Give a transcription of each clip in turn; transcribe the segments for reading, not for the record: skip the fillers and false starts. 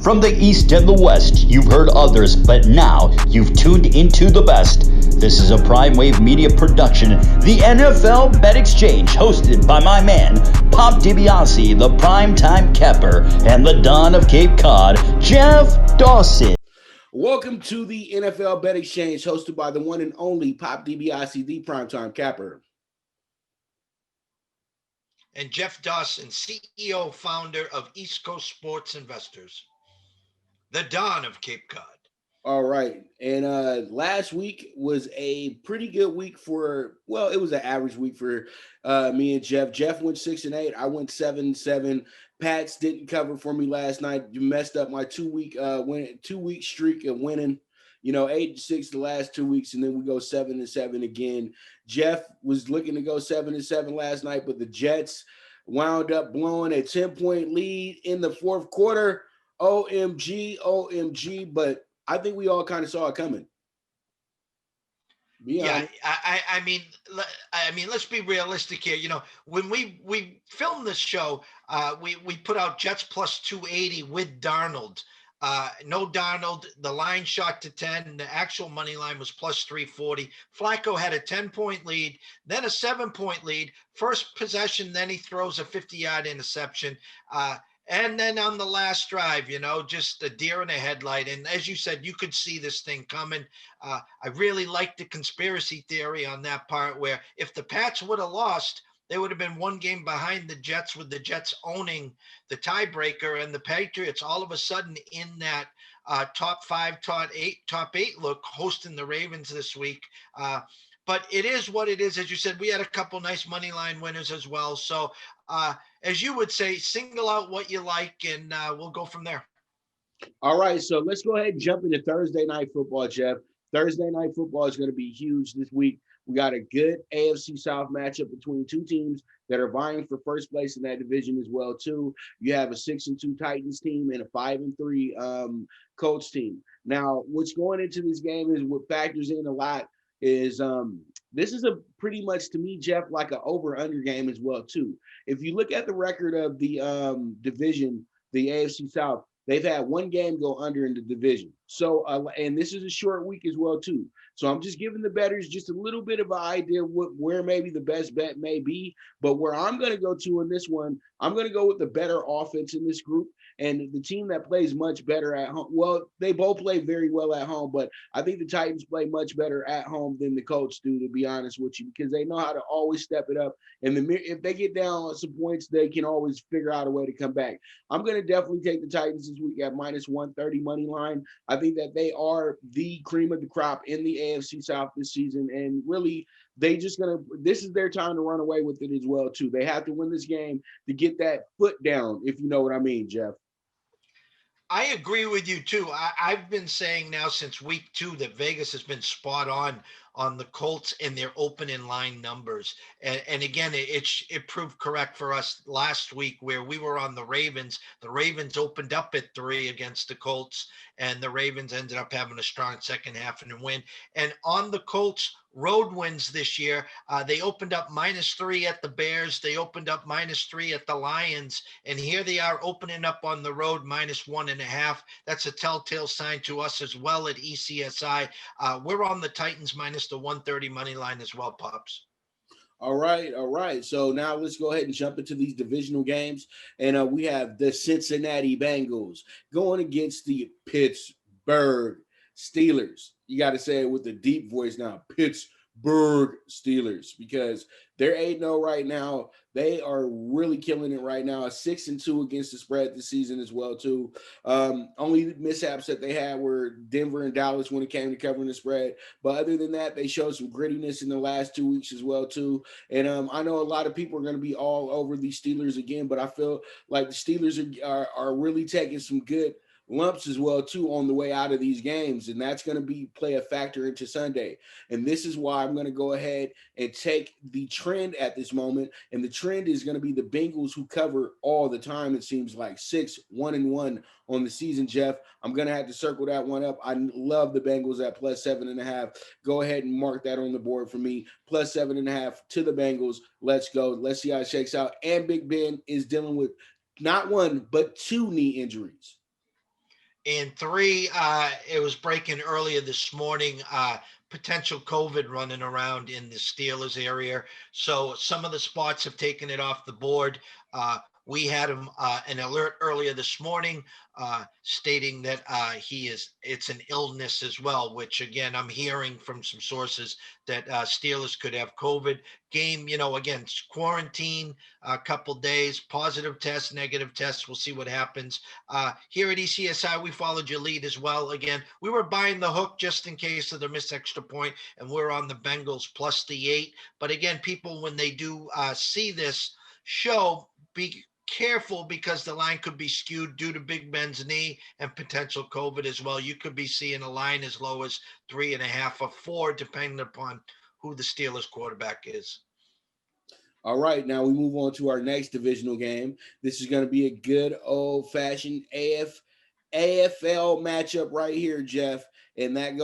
From the East and the West, you've heard others, but now you've tuned into the best. This is a PrimeWave media production, the NFL Bet Exchange, hosted by my man, Pop DiBiase, the primetime capper, and the Don of Cape Cod, Jeff Dawson. Welcome to the NFL Bet Exchange, hosted by the one and only Pop DiBiase, the primetime capper. And Jeff Dawson, CEO, founder of East Coast Sports Investors, the Don of Cape Cod. All right. And last week was a pretty good week it was an average week for me and Jeff. Jeff went 6-8. I went 7-7. Pats didn't cover for me last night. You messed up my 2-week streak of winning. 8-6 the last 2 weeks, and then we go 7-7 again. Jeff was looking to go 7-7 last night, but the Jets wound up blowing a 10-point lead in the fourth quarter. OMG, but I think we all kind of saw it coming. I mean, let's be realistic here. When we filmed this show, we put out Jets plus 280 with Darnold. No Darnold. The line shot to 10. The actual money line was plus 340. Flacco had a 10-point lead, then a 7-point lead. First possession, then he throws a 50-yard interception. And then on the last drive, just a deer in a headlight. And as you said, you could see this thing coming. I really like the conspiracy theory on that part, where if the Pats would have lost, they would have been one game behind the Jets, with the Jets owning the tiebreaker, and the Patriots all of a sudden in that top 5, top 8 look, hosting the Ravens this week. But it is what it is. As you said, we had a couple nice money line winners as well. So as you would say, single out what you like, and we'll go from there. All right, so let's go ahead and jump into Thursday night football, Jeff. Thursday night football is going to be huge this week. We got a good AFC South matchup between two teams that are vying for first place in that division as well, too. You have a 6-2 Titans team and a 5-3 Colts team. Now, what's going into this game is what factors in a lot is this is a pretty much, to me, Jeff, like an over-under game as well, too. If you look at the record of the division, the AFC South, they've had one game go under in the division. So, and this is a short week as well, too. So I'm just giving the bettors just a little bit of an idea where maybe the best bet may be. But where I'm going to go to in this one, I'm going to go with the better offense in this group. And the team that plays much better at home, well, they both play very well at home, but I think the Titans play much better at home than the Colts do, to be honest with you, because they know how to always step it up. And if they get down on some points, they can always figure out a way to come back. I'm going to definitely take the Titans this week at minus 130 money line. I think that they are the cream of the crop in the AFC South this season, and really this is their time to run away with it as well, too. They have to win this game to get that foot down, if you know what I mean, Jeff. I agree with you, too. I've been saying now since week 2 that Vegas has been spot on the Colts and their opening line numbers. And again, it proved correct for us last week, where we were on the Ravens. The Ravens opened up at 3 against the Colts, and the Ravens ended up having a strong second half and a win. And on the Colts road wins this year, they opened up -3 at the Bears. They opened up -3 at the Lions. And here they are opening up on the road -1.5. That's a telltale sign to us as well at ECSI. We're on the Titans minus the 130 money line as well, Pops. All right. So now let's go ahead and jump into these divisional games. And we have the Cincinnati Bengals going against the Pittsburgh Steelers. You got to say it with a deep voice now, Pittsburgh Steelers, because they're 8-0 right now. They are really killing it right now. 6-2 against the spread this season as well, too. Only mishaps that they had were Denver and Dallas when it came to covering the spread. But other than that, they showed some grittiness in the last 2 weeks as well, too. And I know a lot of people are going to be all over these Steelers again, but I feel like the Steelers are really taking some good lumps as well, too, on the way out of these games. And that's going to play a factor into Sunday. And this is why I'm going to go ahead and take the trend at this moment. And the trend is going to be the Bengals, who cover all the time. It seems like 6-1-1 on the season, Jeff. I'm going to have to circle that one up. I love the Bengals at plus 7.5. Go ahead and mark that on the board for me. Plus 7.5 to the Bengals. Let's go. Let's see how it shakes out. And Big Ben is dealing with not one, but 2 knee injuries. And three, it was breaking earlier this morning, potential COVID running around in the Steelers area. So some of the spots have taken it off the board. We had him an alert earlier this morning stating that it's an illness as well, which again, I'm hearing from some sources that Steelers could have COVID. Game, again, quarantine a couple days, positive test, negative test. We'll see what happens. Here at ECSI, we followed your lead as well. Again, we were buying the hook just in case of the missed extra point, and we're on the Bengals plus the 8. But again, people, when they do see this show, be careful because the line could be skewed due to Big Ben's knee and potential COVID as well. You could be seeing a line as low as 3.5 or 4, depending upon who the Steelers quarterback is. All right, now we move on to our next divisional game. This is going to be a good old-fashioned AFL matchup right here, Jeff. And that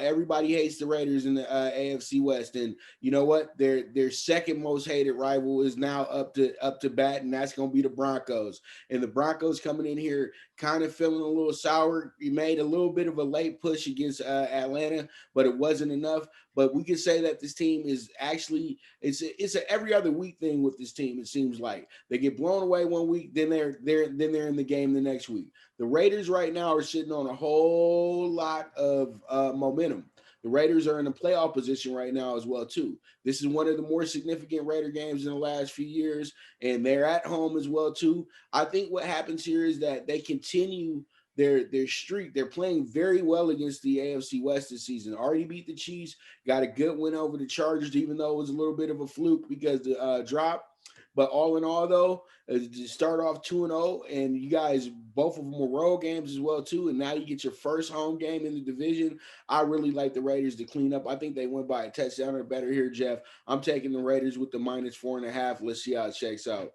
everybody hates the Raiders in the AFC West. And you know what? Their second most hated rival is now up to bat, and that's going to be the Broncos. And the Broncos coming in here kind of feeling a little sour. You made a little bit of a late push against Atlanta, but it wasn't enough. But we can say that this team is actually it's an every other week thing with this team. It seems like they get blown away one week, then they're in the game the next week. The Raiders right now are sitting on a whole lot of momentum. The Raiders are in a playoff position right now as well too. This is one of the more significant Raider games in the last few years, and they're at home as well too. I think what happens here is that they continue their streak. They're playing very well against the AFC West this season. Already beat the Chiefs, got a good win over the Chargers, even though it was a little bit of a fluke because the drop. But all in all, though, to start off 2-0, and you guys, both of them were road games as well, too. And now you get your first home game in the division. I really like the Raiders to clean up. I think they went by a touchdown or better here, Jeff. I'm taking the Raiders with the -4.5. Let's see how it shakes out.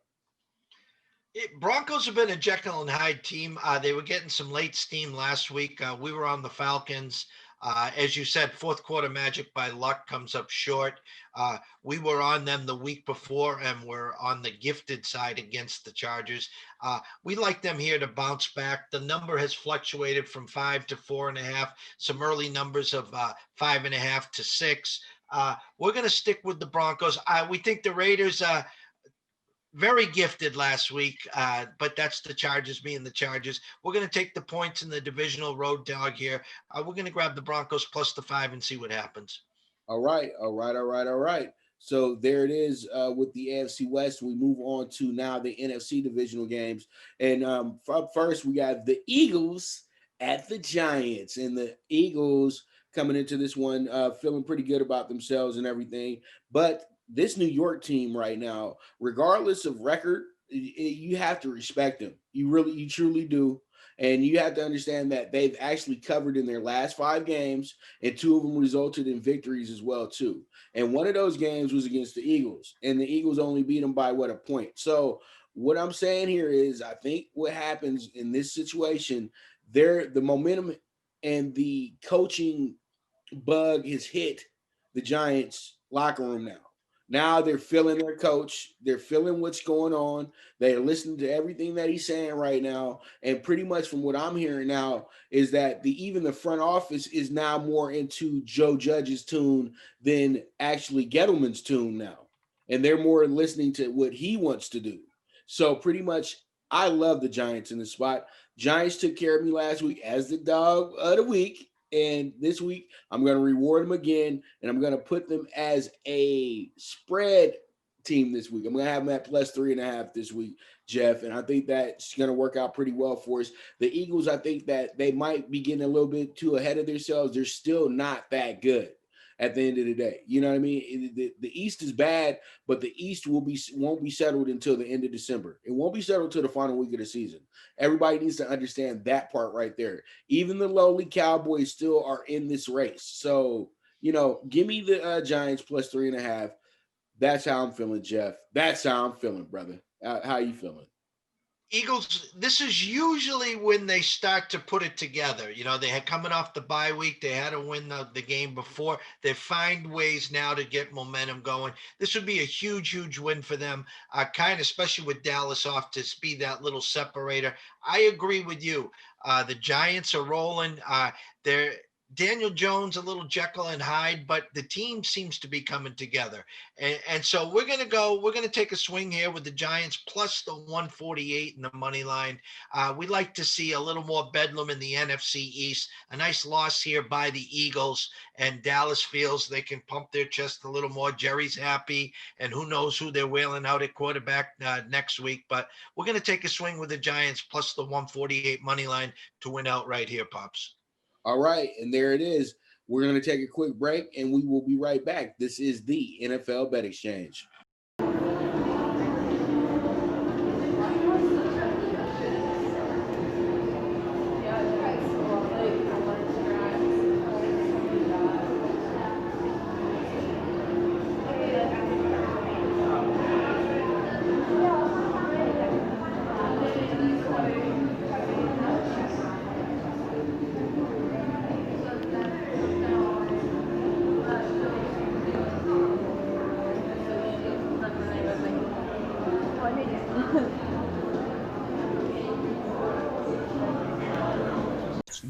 Broncos have been a Jekyll and Hyde team. They were getting some late steam last week. We were on the Falcons. As you said, fourth quarter magic by luck comes up short. We were on them the week before, and we're on the gifted side against the Chargers. We like them here to bounce back. The number has fluctuated from 5 to 4.5. Some early numbers of 5.5 to 6. We're going to stick with the Broncos. We think the Raiders very gifted last week, but that's the Chargers being the Chargers. We're going to take the points in the divisional road dog here. We're going to grab the Broncos plus the 5 and see what happens. All right. So there it is with the AFC West. We move on to now the NFC divisional games. And up first, we got the Eagles at the Giants. And the Eagles coming into this one feeling pretty good about themselves and everything. But this New York team right now, regardless of record, you have to respect them. You truly do. And you have to understand that they've actually covered in their last 5 games, and 2 of them resulted in victories as well, too. And one of those games was against the Eagles, and the Eagles only beat them by, a point. So what I'm saying here is I think what happens in this situation, the momentum and the coaching bug has hit the Giants locker room now. Now they're feeling their coach. They're feeling what's going on. They're listening to everything that he's saying right now. And pretty much from what I'm hearing now is that even the front office is now more into Joe Judge's tune than actually Gettleman's tune now. And they're more listening to what he wants to do. So pretty much I love the Giants in the spot. Giants took care of me last week as the dog of the week. And this week, I'm going to reward them again, and I'm going to put them as a spread team this week. I'm going to have them at plus 3.5 this week, Jeff, and I think that's going to work out pretty well for us. The Eagles, I think that they might be getting a little bit too ahead of themselves. They're still not that good at the end of the day. You know what I mean? The East is bad, but the East won't be settled until the end of December. It won't be settled till the final week of the season. Everybody needs to understand that part right there. Even the lowly Cowboys still are in this race. So, give me the Giants plus 3.5. That's how I'm feeling, Jeff. That's how I'm feeling, brother. How you feeling? Eagles, this is usually when they start to put it together. They had coming off the bye week. They had to win the game before. They find ways now to get momentum going. This would be a huge, huge win for them, especially with Dallas off to be that little separator. I agree with you. The Giants are rolling. They're Daniel Jones, a little Jekyll and Hyde, but the team seems to be coming together. And so we're going to take a swing here with the Giants plus the 148 in the money line. We'd like to see a little more bedlam in the NFC East. A nice loss here by the Eagles, and Dallas feels they can pump their chest a little more. Jerry's happy, and who knows who they're wailing out at quarterback next week. But we're going to take a swing with the Giants plus the 148 money line to win out right here, Pops. All right, and there it is. We're going to take a quick break, and we will be right back. This is the NFL Bet Exchange.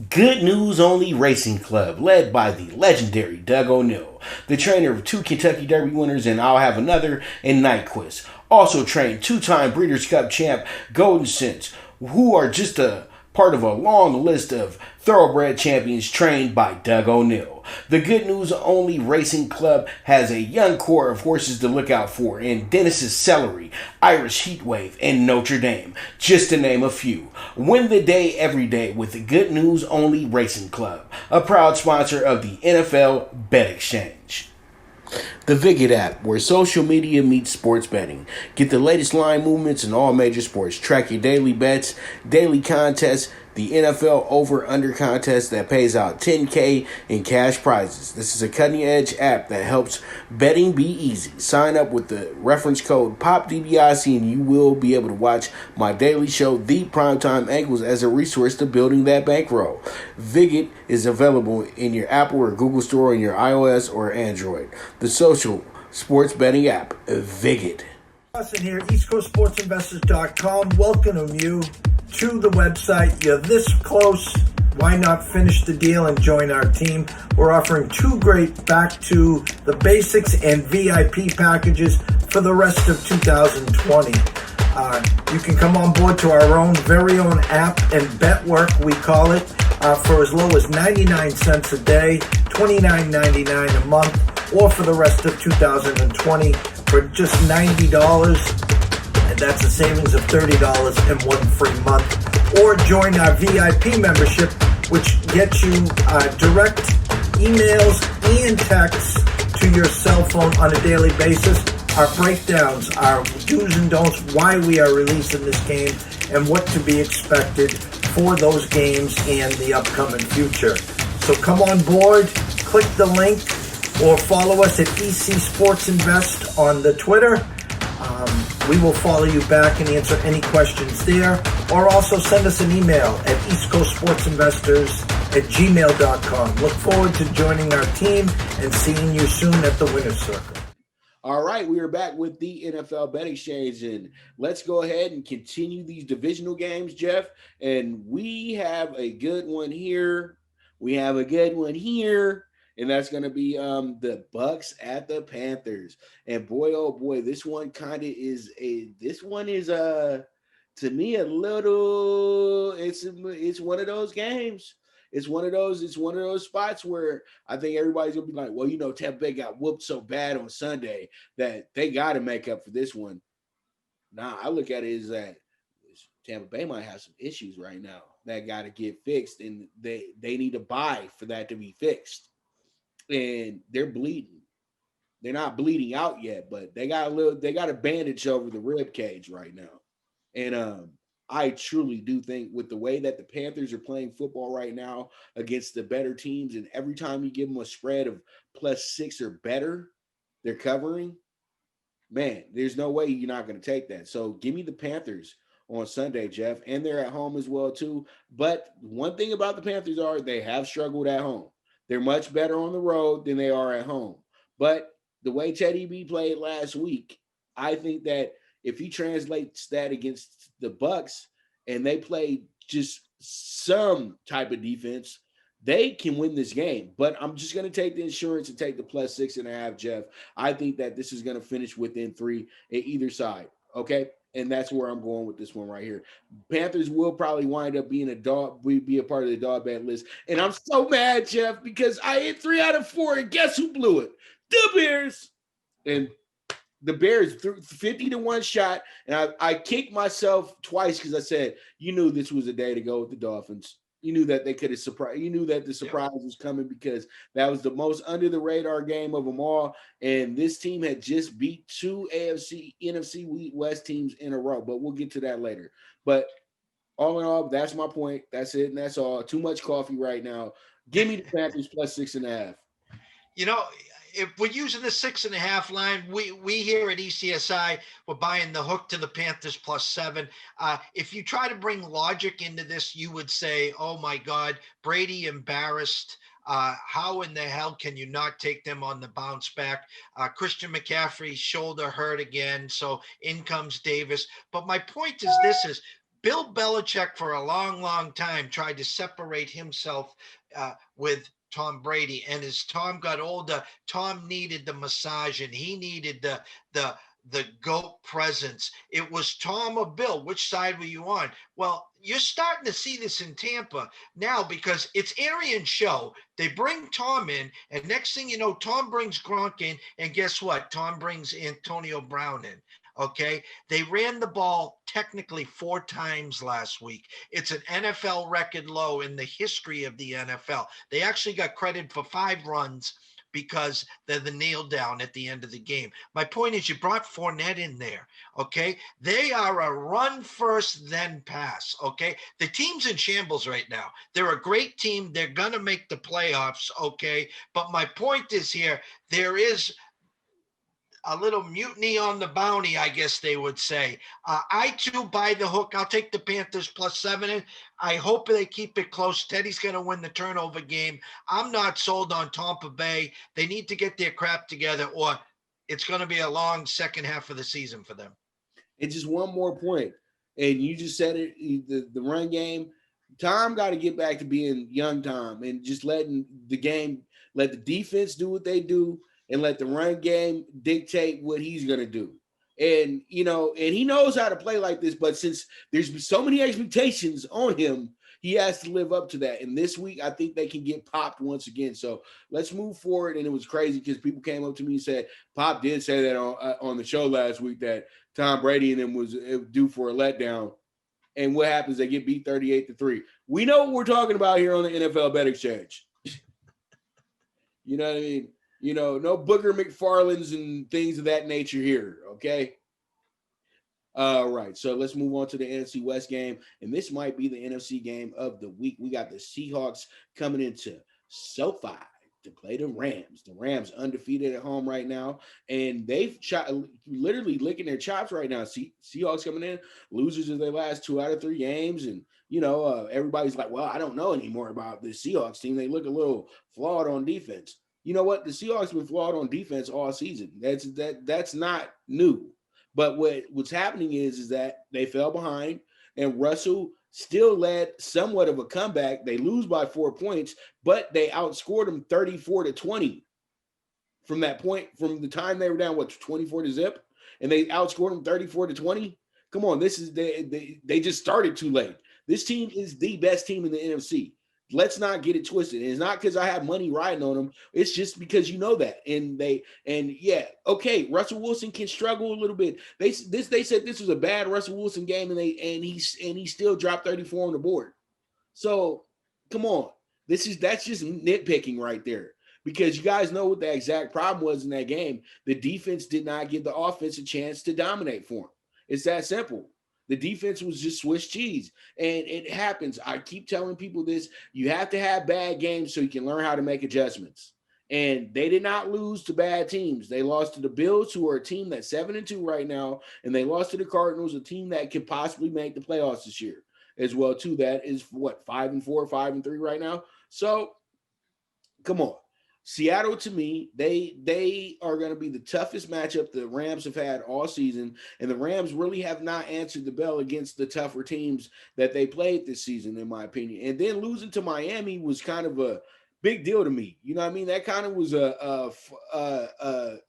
Good News Only Racing Club, led by the legendary Doug O'Neill, the trainer of 2 Kentucky Derby winners and I'll Have Another and Nyquist. Also trained 2-time Breeders' Cup champ Golden Sense, who are just a part of a long list of thoroughbred champions trained by Doug O'Neill. The Good News Only Racing Club has a young core of horses to look out for in Dennis's Celery, Irish Heatwave, and Notre Dame, just to name a few. Win the day every day with the Good News Only Racing Club, a proud sponsor of the NFL Bet Exchange. The Viget app, where social media meets sports betting. Get the latest line movements in all major sports. Track your daily bets, daily contests, the NFL over-under contest that pays out $10K in cash prizes. This is a cutting-edge app that helps betting be easy. Sign up with the reference code POPDBIC and you will be able to watch my daily show, The Primetime Angles, as a resource to building that bankroll. Viget is available in your Apple or Google Store on your iOS or Android. The social sports betting app, Viget. Austin here, EastCoastSportsInvestors.com. Welcome you to the website. You're this close. Why not finish the deal and join our team? We're offering 2 great back to the basics and VIP packages for the rest of 2020. You can come on board to our own very own app and bet work, we call it, for as low as 99 cents a day, $29.99 a month, or for the rest of 2020 for just $90. That's a savings of $30 and 1 free month. Or join our VIP membership, which gets you direct emails and texts to your cell phone on a daily basis. Our breakdowns, our do's and don'ts, why we are releasing this game, and what to be expected for those games and the upcoming future. So come on board, click the link, or follow us at EC Sports Invest on the Twitter. We will follow you back and answer any questions there, or also send us an email at eastcoastsportsinvestors@gmail.com. Look forward to joining our team and seeing you soon at the winner's circle. All right, we are back with the NFL Bet Exchange, and let's go ahead and continue these divisional games, Jeff. And we have a good one here. And that's going to be the Bucks at the Panthers. And boy, oh boy, this one is to me a little, it's one of those games. It's one of those spots where I think everybody's going to be like, well, Tampa Bay got whooped so bad on Sunday that they got to make up for this one. Nah, I look at it as that Tampa Bay might have some issues right now that got to get fixed, and they need to buy for that to be fixed. And they're bleeding. They're not bleeding out yet, but they got a bandage over the rib cage right now. And I truly do think with the way that the Panthers are playing football right now against the better teams, and every time you give them a spread of +6 or better, they're covering. Man, there's no way you're not going to take that. So give me the Panthers on Sunday, Jeff, and they're at home as well too. But one thing about the Panthers are they have struggled at home. They're much better on the road than they are at home. But the way Teddy B played last week, I think that if he translates that against the Bucks and they play just some type of defense, they can win this game. But I'm just going to take the insurance and take the plus 6.5, Jeff. I think that this is going to finish within 3 at either side. Okay. And that's where I'm going with this one right here. Panthers will probably wind up being be a part of the dog bad list. And I'm so mad, Jeff, because I hit 3 out of 4, and guess who blew it? The Bears. And the Bears threw 50-1 shot, and I kicked myself twice because I said, you knew this was a day to go with the Dolphins. You knew that they could have surprised. You knew that the surprise was coming because that was the most under the radar game of them all. And this team had just beat 2 NFC West teams in a row. But we'll get to that later. But all in all, that's my point. That's it, and that's all. Too much coffee right now. Give me the Panthers plus 6.5. You know, if we're using the 6.5 line, we here at ECSI, we're buying the hook to the Panthers plus 7. If you try to bring logic into this, you would say, oh my God, Brady embarrassed. How in the hell can you not take them on the bounce back? Christian McCaffrey's shoulder hurt again, so in comes Davis. But my point is this is Bill Belichick for a long, long time tried to separate himself with Tom Brady. And as Tom got older, Tom needed the massage and he needed the GOAT presence. It was Tom or Bill. Which side were you on? Well, you're starting to see this in Tampa now because it's Arian's show. They bring Tom in, and next thing you know, Tom brings Gronk in, and guess what? Tom brings Antonio Brown in. Okay. They ran the ball technically 4 times last week. It's an NFL record low in the history of the NFL. They actually got credit for 5 runs because they're the nail down at the end of the game. My point is you brought Fournette in there. Okay. They are a run first, then pass. Okay. The team's in shambles right now. They're a great team. They're going to make the playoffs. Okay. But my point is here, there is a little mutiny on the bounty, I guess they would say. I too buy the hook. I'll take the Panthers plus 7. I hope they keep it close. Teddy's going to win the turnover game. I'm not sold on Tampa Bay. They need to get their crap together, or it's going to be a long second half of the season for them. And just one more point, and you just said it, the run game. Tom got to get back to being young Tom and just letting the game, let the defense do what they do, and let the run game dictate what he's going to do. And, you know, and he knows how to play like this, but since there's so many expectations on him, he has to live up to that. And this week, I think they can get popped once again. So let's move forward. And it was crazy because people came up to me and said, Pop did say that on the show last week that Tom Brady and them was due for a letdown. And what happens? They get beat 38-3. We know what we're talking about here on the NFL Bet Exchange. You know what I mean? You know, no Booger McFarlands and things of that nature here, okay? All right, so let's move on to the NFC West game, and this might be the NFC game of the week. We got the Seahawks coming into SoFi to play the Rams. The Rams undefeated at home right now, and they've literally licking their chops right now. Seahawks coming in, losers of their last 2 out of 3 games, and, you know, everybody's like, well, I don't know anymore about this Seahawks team. They look a little flawed on defense. You know what? The Seahawks have been flawed on defense all season. That's not new. But what's happening is that they fell behind, and Russell still led somewhat of a comeback. They lose by 4 points, but they outscored them 34-20 from that point, from the time they were down, 24-0, and they outscored them 34-20. Come on, this is they just started too late. This team is the best team in the NFC. Let's not get it twisted. And it's not because I have money riding on them. It's just because you know that. Russell Wilson can struggle a little bit. They said this was a bad Russell Wilson game, and he still dropped 34 on the board. So come on. That's just nitpicking right there. Because you guys know what the exact problem was in that game. The defense did not give the offense a chance to dominate for them. It's that simple. The defense was just Swiss cheese, and it happens. I keep telling people this. You have to have bad games so you can learn how to make adjustments. And they did not lose to bad teams. They lost to the Bills, who are a team that's 7-2 right now, and they lost to the Cardinals, a team that could possibly make the playoffs this year as well, too. That is what, 5-4, 5-3 right now. So come on. Seattle, to me, they are going to be the toughest matchup the Rams have had all season, and the Rams really have not answered the bell against the tougher teams that they played this season, in my opinion. And then losing to Miami was kind of a big deal to me. You know what I mean? That kind of was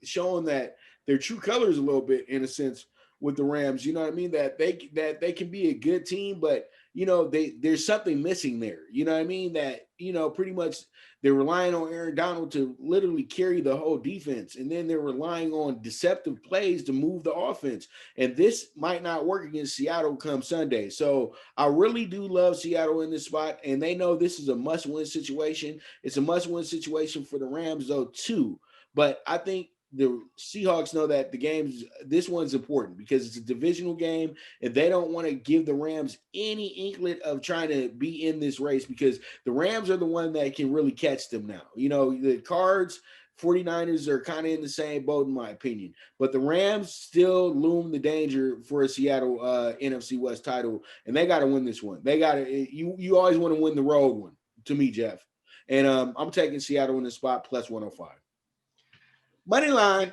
showing that their true colors a little bit, in a sense, with the Rams. You know what I mean? That they can be a good team, but there's something missing there. You know what I mean? That pretty much they're relying on Aaron Donald to literally carry the whole defense, and then they're relying on deceptive plays to move the offense. And this might not work against Seattle come Sunday. So I really do love Seattle in this spot, and they know this is a must-win situation. It's a must-win situation for the Rams, though, too. But I think the Seahawks know that this one's important because it's a divisional game, and they don't want to give the Rams any inkling of trying to be in this race, because the Rams are the one that can really catch them now. The Cards, 49ers are kind of in the same boat, in my opinion, but the Rams still loom the danger for a Seattle NFC West title, and they got to win this one. They got to. You always want to win the road one, to me, Jeff. And I'm taking Seattle in the spot plus 105. Money line.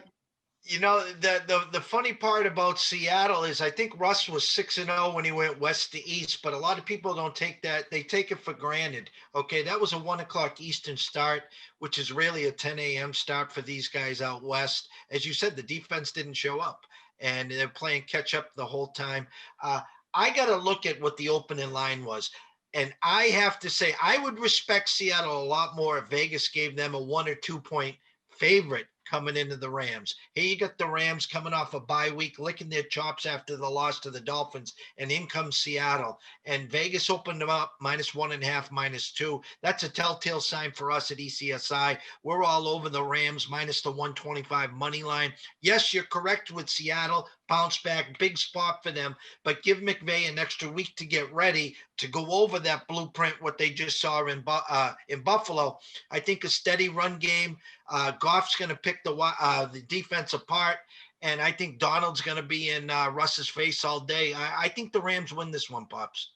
The funny part about Seattle is I think Russ was 6-0 when he went west to east, but a lot of people don't take that. They take it for granted. Okay, that was a 1:00 Eastern start, which is really a 10 a.m. start for these guys out west. As you said, the defense didn't show up, and they're playing catch up the whole time. I got to look at what the opening line was. And I have to say, I would respect Seattle a lot more if Vegas gave them a 1 or 2 point favorite coming into the Rams. Here you got the Rams coming off a bye week, licking their chops after the loss to the Dolphins, and in comes Seattle. And Vegas opened them up -1.5, -2. That's a telltale sign for us at ECSI. We're all over the Rams minus the 125 money line. Yes, you're correct with Seattle. Bounce back, big spot for them, but give McVay an extra week to get ready to go over that blueprint, what they just saw in Buffalo. I think a steady run game. Goff's going to pick the defense apart, and I think Donald's going to be in Russ's face all day. I think the Rams win this one, Pops.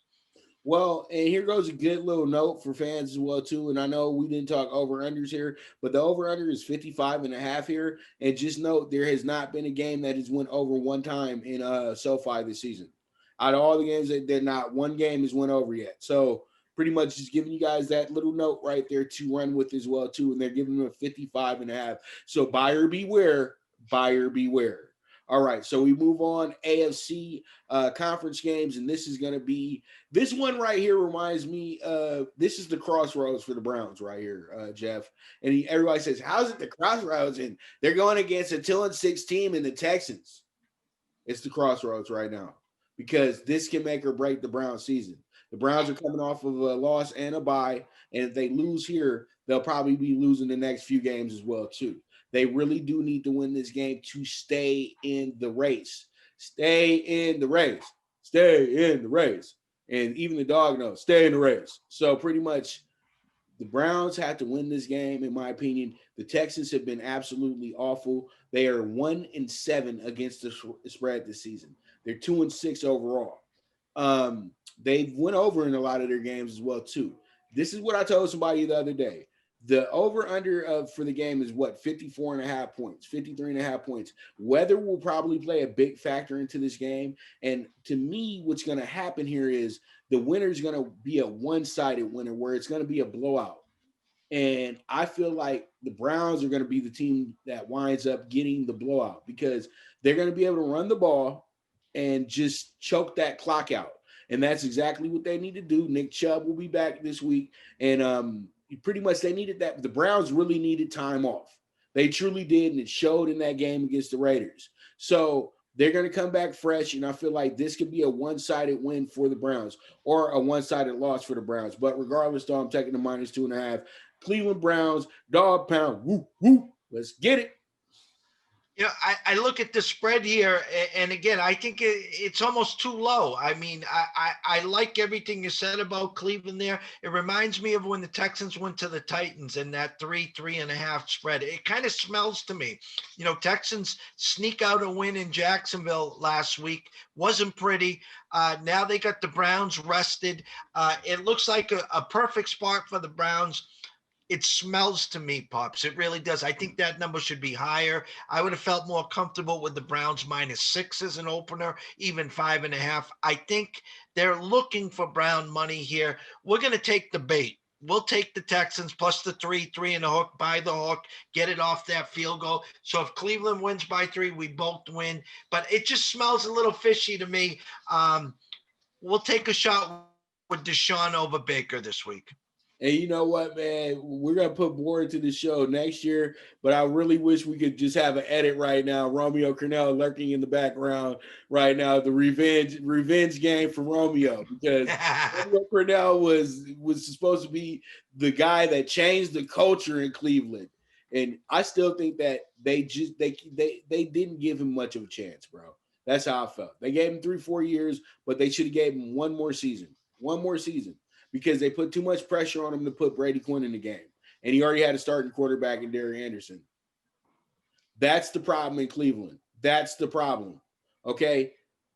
Well, and here goes a good little note for fans as well, too. And I know we didn't talk over-unders here, but the over-under is 55.5 here. And just note, there has not been a game that has went over one time in SoFi this season. Out of all the games, that not one game has went over yet. So pretty much just giving you guys that little note right there to run with as well, too. And they're giving them a 55.5. So buyer beware, buyer beware. All right, so we move on. AFC conference games, and this is going to be – this one right here reminds me this is the crossroads for the Browns right here, Jeff. And everybody says, how's it the crossroads? And they're going against a 2-6 team in the Texans. It's the crossroads right now because this can make or break the Browns season. The Browns are coming off of a loss and a bye, and if they lose here, they'll probably be losing the next few games as well too. They really do need to win this game to stay in the race. Stay in the race. Stay in the race. And even the dog knows, stay in the race. So pretty much the Browns have to win this game, in my opinion. The Texans have been absolutely awful. They are 1-7 against the spread this season. They're 2-6 overall. They've went over in a lot of their games as well too. This is what I told somebody the other day. The over-under for the game is what, 54.5 points, 53.5 points. Weather will probably play a big factor into this game. And to me, what's going to happen here is the winner is going to be a one-sided winner where it's going to be a blowout. And I feel like the Browns are going to be the team that winds up getting the blowout because they're going to be able to run the ball and just choke that clock out. And that's exactly what they need to do. Nick Chubb will be back this week. And pretty much they needed that. The Browns really needed time off. They truly did, and it showed in that game against the Raiders. So they're going to come back fresh, and I feel like this could be a one-sided win for the Browns or a one-sided loss for the Browns. But regardless, though, I'm taking the -2.5. Cleveland Browns, dog pound, whoop, whoop. Let's get it. You know, I look at the spread here, and again, I think it's almost too low. I mean, I like everything you said about Cleveland there. It reminds me of when the Texans went to the Titans and that 3.5 spread. It kind of smells to me. You know, Texans sneak out a win in Jacksonville last week. Wasn't pretty. Now they got the Browns rested. It looks like a perfect spot for the Browns. It smells to me, Pops. It really does. I think that number should be higher. I would have felt more comfortable with the Browns -6 as an opener, even 5.5. I think they're looking for Brown money here. We're going to take the bait. We'll take the Texans plus the three and a hook, buy the hook, get it off that field goal. So if Cleveland wins by 3, we both win. But it just smells a little fishy to me. We'll take a shot with Deshaun over Baker this week. And you know what, man? We're going to put more into the show next year, but I really wish we could just have an edit right now. Romeo Cornell lurking in the background right now, the revenge game for Romeo, because Romeo Cornell was supposed to be the guy that changed the culture in Cleveland. And I still think that they didn't give him much of a chance, bro. That's how I felt. They gave him 3-4 years, but they should have gave him one more season. Because they put too much pressure on him to put Brady Quinn in the game. And he already had a starting quarterback in Derek Anderson. That's the problem in Cleveland. That's the problem. Okay?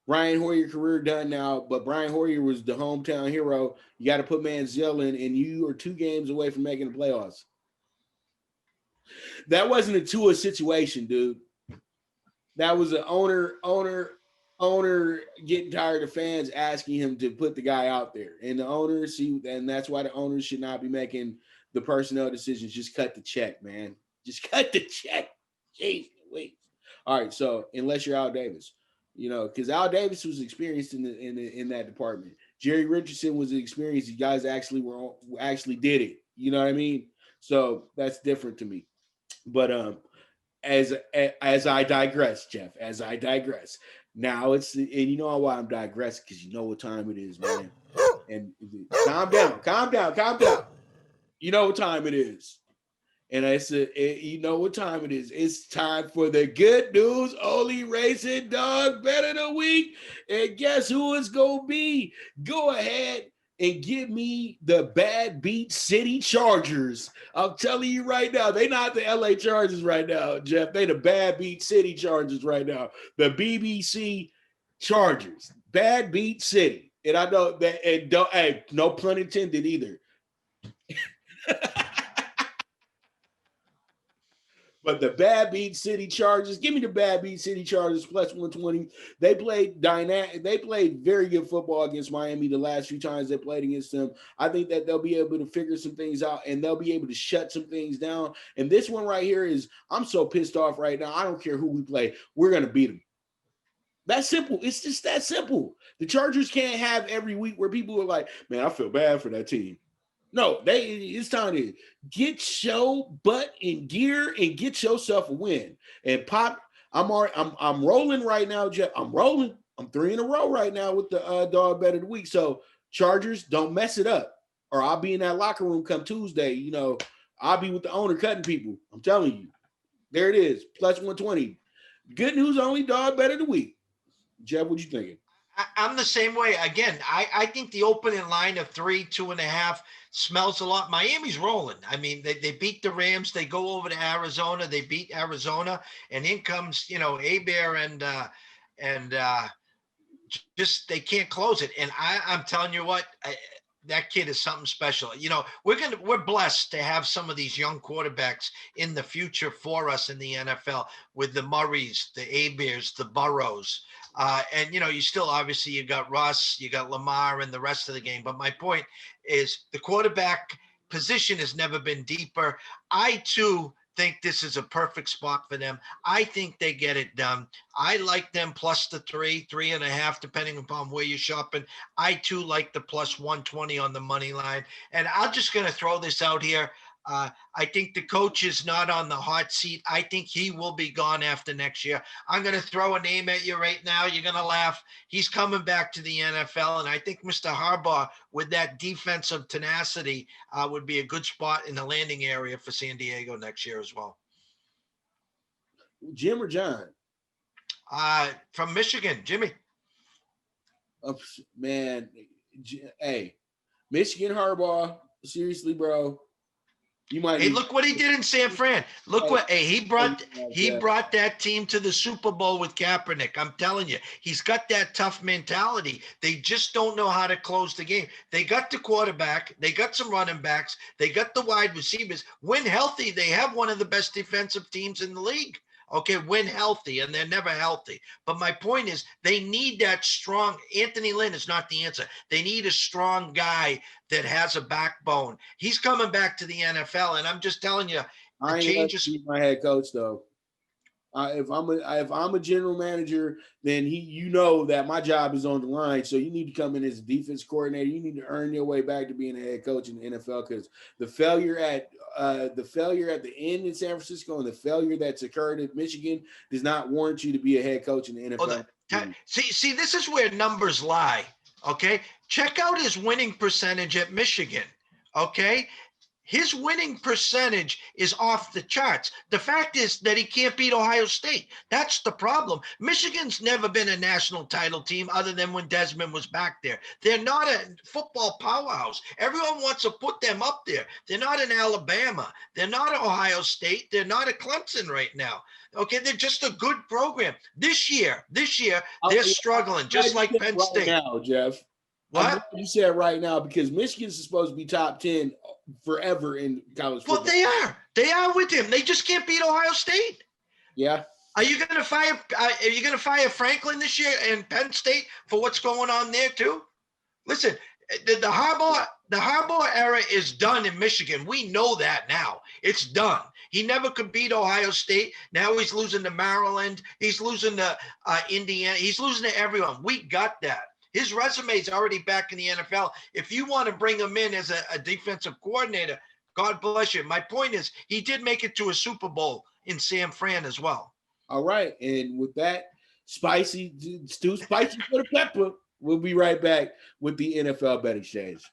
Brian Hoyer career done now, but Brian Hoyer was the hometown hero. You got to put Manziel in, and you are 2 games away from making the playoffs. That wasn't a Tua situation, dude. That was an owner getting tired of fans asking him to put the guy out there, and the owners and that's why the owners should not be making the personnel decisions. Just cut the check, man. Just cut the check. Jeez, wait. All right. So unless you're Al Davis, because Al Davis was experienced in that department. Jerry Richardson was experienced. You guys actually did it. You know what I mean? So that's different to me. But as I digress, Jeff, now and you know why I'm digressing, because you know what time it is, man. And calm down. You know what time it is. And I said, you know what time it is. It's time for the good news only racing dog bet of the week. And guess who it's going to be? Go ahead and give me the Bad Beat City Chargers. I'm telling you right now, they not the LA Chargers right now, Jeff. They the Bad Beat City Chargers right now. The BBC Chargers. Bad Beat City. And I know that, and no pun intended either. But the Bad Beat City Chargers, give me the Bad Beat City Chargers plus 120. They played very good football against Miami the last few times they played against them. I think that they'll be able to figure some things out, and they'll be able to shut some things down. And this one right here is, I'm so pissed off right now. I don't care who we play. We're going to beat them. That's simple. It's just that simple. The Chargers can't have every week where people are like, man, I feel bad for that team. No, it's time to get your butt in gear and get yourself a win. And Pop, I'm rolling right now, Jeff. I'm rolling. I'm 3 in a row right now with the dog bet of the week. So Chargers, don't mess it up, or I'll be in that locker room come Tuesday. I'll be with the owner cutting people. I'm telling you. There it is, plus 120. Good news only dog bet of the week. Jeff, what you thinking? I'm the same way. Again, I think the opening line of 3, 2.5 smells a lot. Miami's rolling. I mean, they beat the Rams. They go over to Arizona. They beat Arizona, and in comes Abear and just they can't close it. And I'm telling you what. That kid is something special. We're blessed to have some of these young quarterbacks in the future for us in the NFL, with the Murrays, the Abears, the Burrows. And you still, obviously, you got Russ, you got Lamar, and the rest of the game. But my point is, the quarterback position has never been deeper. I too think this is a perfect spot for them. I think they get it done. I like them plus the 3.5, depending upon where you're shopping. I too like the plus 120 on the money line. And I'm just going to throw this out here. I think the coach is not on the hot seat. I think he will be gone after next year. I'm going to throw a name at you right now. You're going to laugh. He's coming back to the NFL, and I think Mr. Harbaugh, with that defensive tenacity, would be a good spot in the landing area for San Diego next year as well. Jim or John? From Michigan, Jimmy. Man, hey, Michigan Harbaugh. Seriously, bro. You might. Hey, look what he did in San Fran. Look what he brought that team to the Super Bowl with Kaepernick. I'm telling you, he's got that tough mentality. They just don't know how to close the game. They got the quarterback, they got some running backs, they got the wide receivers. When healthy, they have one of the best defensive teams in the league. Okay, when healthy, and they're never healthy. But my point is, they need that strong. Anthony Lynn is not the answer. They need a strong guy that has a backbone. He's coming back to the NFL, and I'm just telling you, I ain't my head coach though. If I'm a general manager, then you know that my job is on the line. So you need to come in as a defense coordinator. You need to earn your way back to being a head coach in the NFL, because the failure at the end in San Francisco and the failure that's occurred at Michigan does not warrant you to be a head coach in the NFL. See, this is where numbers lie. Okay, check out his winning percentage at Michigan. Okay. His winning percentage is off the charts. The fact is that he can't beat Ohio State. That's the problem. Michigan's never been a national title team other than when Desmond was back there. They're not a football powerhouse. Everyone wants to put them up there. They're not in Alabama. They're not Ohio State. They're not a Clemson right now. Okay, they're just a good program. This year, they're struggling, just like Penn State. Now, Jeff. What? You said right now, because Michigan's supposed to be top 10 forever in college football. Well, they are. They are with him. They just can't beat Ohio State. Yeah. Are you going to fire Franklin this year and Penn State for what's going on there too? Listen, the Harbaugh era is done in Michigan. We know that now. It's done. He never could beat Ohio State. Now he's losing to Maryland. He's losing to Indiana. He's losing to everyone. We got that. His resume is already back in the NFL. If you want to bring him in as a defensive coordinator, God bless you. My point is, he did make it to a Super Bowl in San Fran as well. All right. And with that, spicy for the pepper, we'll be right back with the NFL Bet Exchange.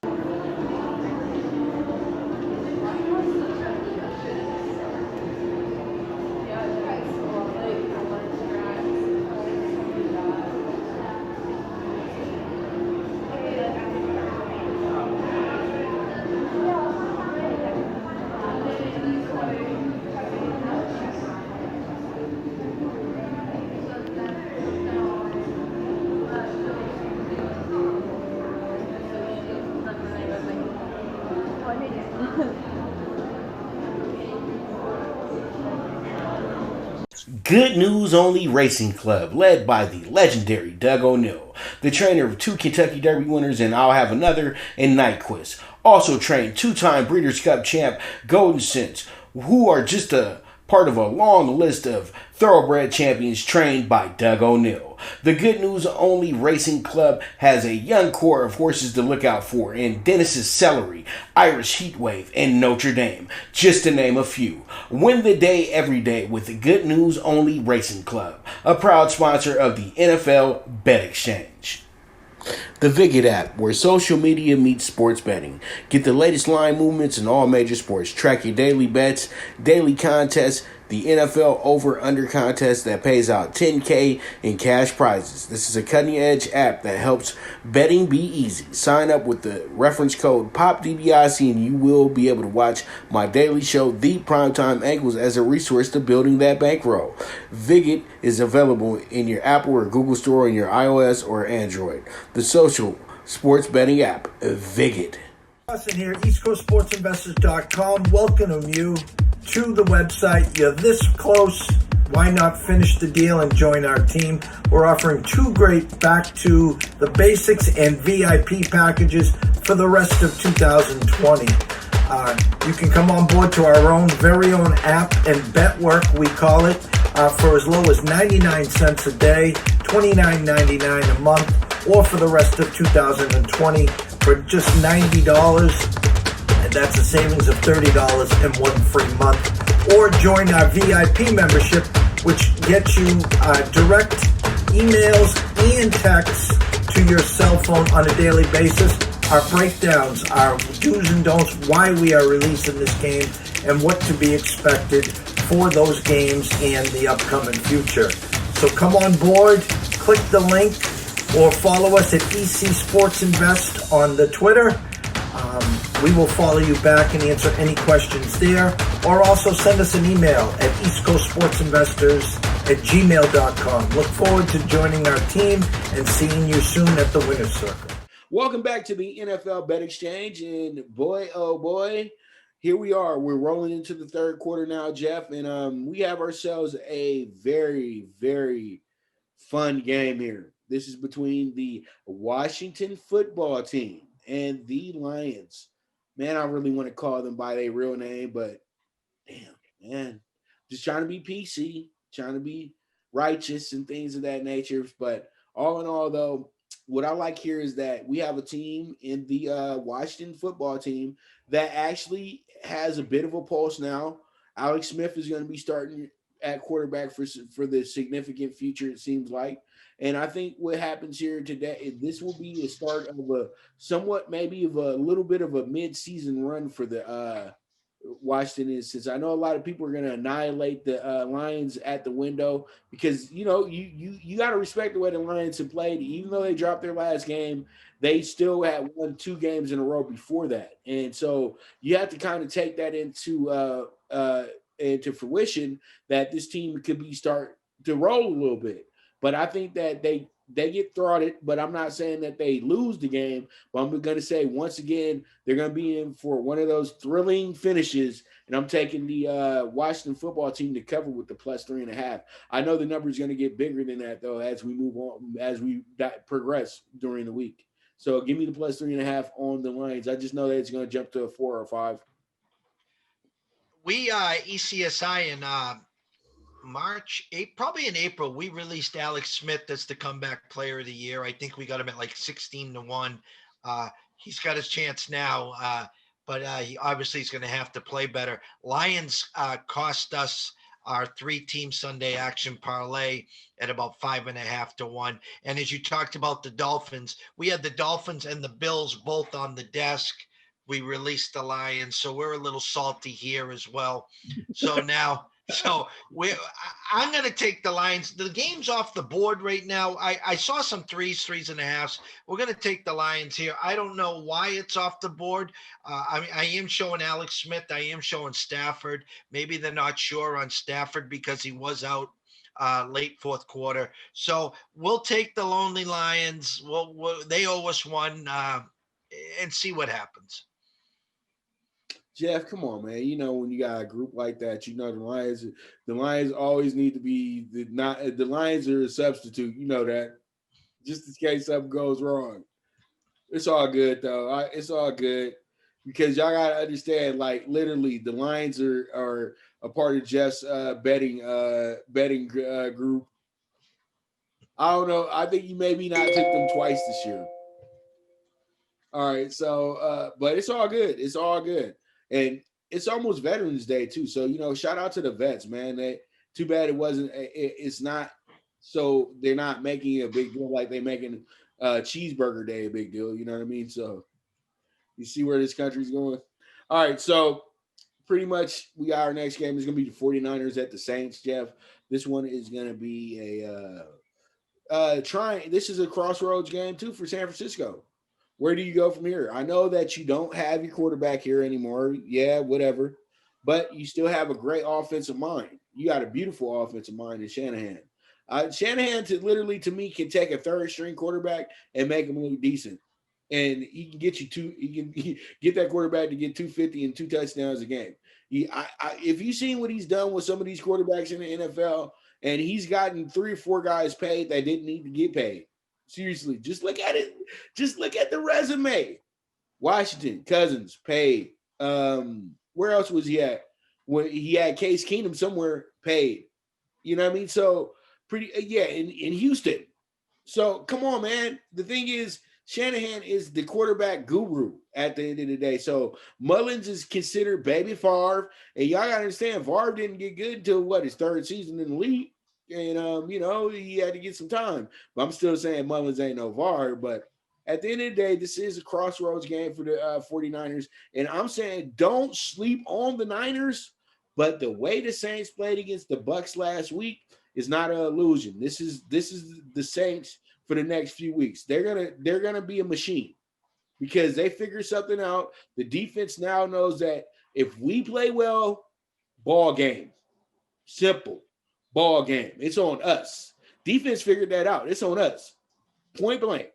Good News Only Racing Club, led by the legendary Doug O'Neill, the trainer of 2 Kentucky Derby winners and I'll Have Another and Nyquist. Also trained 2-time Breeders' Cup champ Golden Sense, who are just a part of a long list of thoroughbred champions trained by Doug O'Neill. The Good News Only Racing Club has a young core of horses to look out for in Dennis's Celery, Irish Heatwave, and Notre Dame, just to name a few. Win the day every day with the Good News Only Racing Club, a proud sponsor of the NFL Bet Exchange. The Viget app, where social media meets sports betting. Get the latest line movements in all major sports. Track your daily bets, daily contests, the NFL over-under contest that pays out $10K in cash prizes. This is a cutting-edge app that helps betting be easy. Sign up with the reference code POPDBIC and you will be able to watch my daily show, The Primetime Angles, as a resource to building that bankroll. Viget is available in your Apple or Google Store on your iOS or Android. The social sports betting app, Viget. Austin here, EastCoastSportsInvestors.com. Welcome you to the website. You're this close. Why not finish the deal and join our team? We're offering 2 great back to the basics and VIP packages for the rest of 2020. You can come on board to our own very own app and bet work, we call it, for as low as 99 cents a day, $29.99 a month, or for the rest of 2020 for just $90. That's a savings of $30 and 1 free month. Or join our VIP membership, which gets you direct emails and texts to your cell phone on a daily basis. Our breakdowns, our do's and don'ts, why we are releasing this game, and what to be expected for those games and the upcoming future. So come on board, click the link, or follow us at EC Sports Invest on the Twitter. We will follow you back and answer any questions there, or also send us an email at eastcoastsportsinvestors@gmail.com. Look forward to joining our team and seeing you soon at the Winner's Circle. Welcome back to the NFL Bet Exchange, and boy, oh boy, here we are. We're rolling into the third quarter now, Jeff, and we have ourselves a very, very fun game here. This is between the Washington football team and the Lions. Man, I really want to call them by their real name, but damn, man, just trying to be PC, trying to be righteous and things of that nature. But all in all, though, what I like here is that we have a team in the Washington football team that actually has a bit of a pulse now. Alex Smith is going to be starting at quarterback for the significant future, it seems like. And I think what happens here today, this will be a start of a somewhat maybe of a little bit of a mid-season run for the Washington is, since I know a lot of people are going to annihilate the Lions at the window because, you know, you got to respect the way the Lions have played. Even though they dropped their last game, they still had won 2 games in a row before that. And so you have to kind of take that into fruition that this team could be start to roll a little bit. But I think that they get throttled, but I'm not saying that they lose the game. But I'm going to say, once again, they're going to be in for one of those thrilling finishes, and I'm taking the Washington football team to cover with the +3.5. I know the number is going to get bigger than that, though, as we move on, as we progress during the week. So give me the +3.5 on the Lions. I just know that it's going to jump to a 4 or 5. We ECSI in probably in April, we released Alex Smith as the comeback player of the year. I think we got him at like 16-1. He's got his chance now, but he obviously is going to have to play better. Lions cost us our 3-team Sunday action parlay at about 5.5-1. And as you talked about the Dolphins, we had the Dolphins and the Bills both on the desk. We released the Lions, so we're a little salty here as well. So now, I'm going to take the Lions. The game's off the board right now. I saw some 3s and a halves. We're going to take the Lions here. I don't know why it's off the board. I am showing Alex Smith. I am showing Stafford. Maybe they're not sure on Stafford because he was out late fourth quarter. So we'll take the Lonely Lions. They owe us one, and see what happens. Jeff, come on, man. You know, when you got a group like that, you know the Lions always need to be the Lions are a substitute. You know that, just in case something goes wrong. It's all good though. It's all good because y'all gotta understand. Like literally, the Lions are a part of Jeff's betting group. I don't know. I think you maybe not took them twice this year. All right, so but it's all good. It's all good. And it's almost Veterans Day too. So, you know, shout out to the vets, man. Too bad it wasn't, it's not, so they're not making it a big deal like they're making Cheeseburger Day a big deal. You know what I mean? So you see where this country's going. All right. So pretty much we got our next game is going to be the 49ers at the Saints, Jeff. This one is going to be this is a crossroads game too for San Francisco. Where do you go from here? I know that you don't have your quarterback here anymore. Yeah, whatever. But you still have a great offensive mind. You got a beautiful offensive mind in Shanahan. Shanahan, to me, can take a third-string quarterback and make him look decent. And he can get get that quarterback to get 250 and 2 touchdowns a game. If you've seen what he's done with some of these quarterbacks in the NFL, and he's gotten 3 or 4 guys paid that didn't need to get paid. Seriously, just look at it. Just look at the resume. Washington, Cousins, paid. Where else was he at? When he had Case Keenum somewhere, paid. You know what I mean? So in Houston. So come on, man. The thing is, Shanahan is the quarterback guru at the end of the day. So Mullins is considered baby Favre, and y'all gotta understand, Favre didn't get good until his 3rd season in the league. And, he had to get some time. But I'm still saying Mullins ain't no Favre. But at the end of the day, this is a crossroads game for the 49ers. And I'm saying don't sleep on the Niners. But the way the Saints played against the Bucks last week is not an illusion. This is the Saints for the next few weeks. They're gonna be a machine because they figured something out. The defense now knows that if we play well, ball game. Simple. Ball game. It's on us. Defense figured that out. It's on us. Point blank.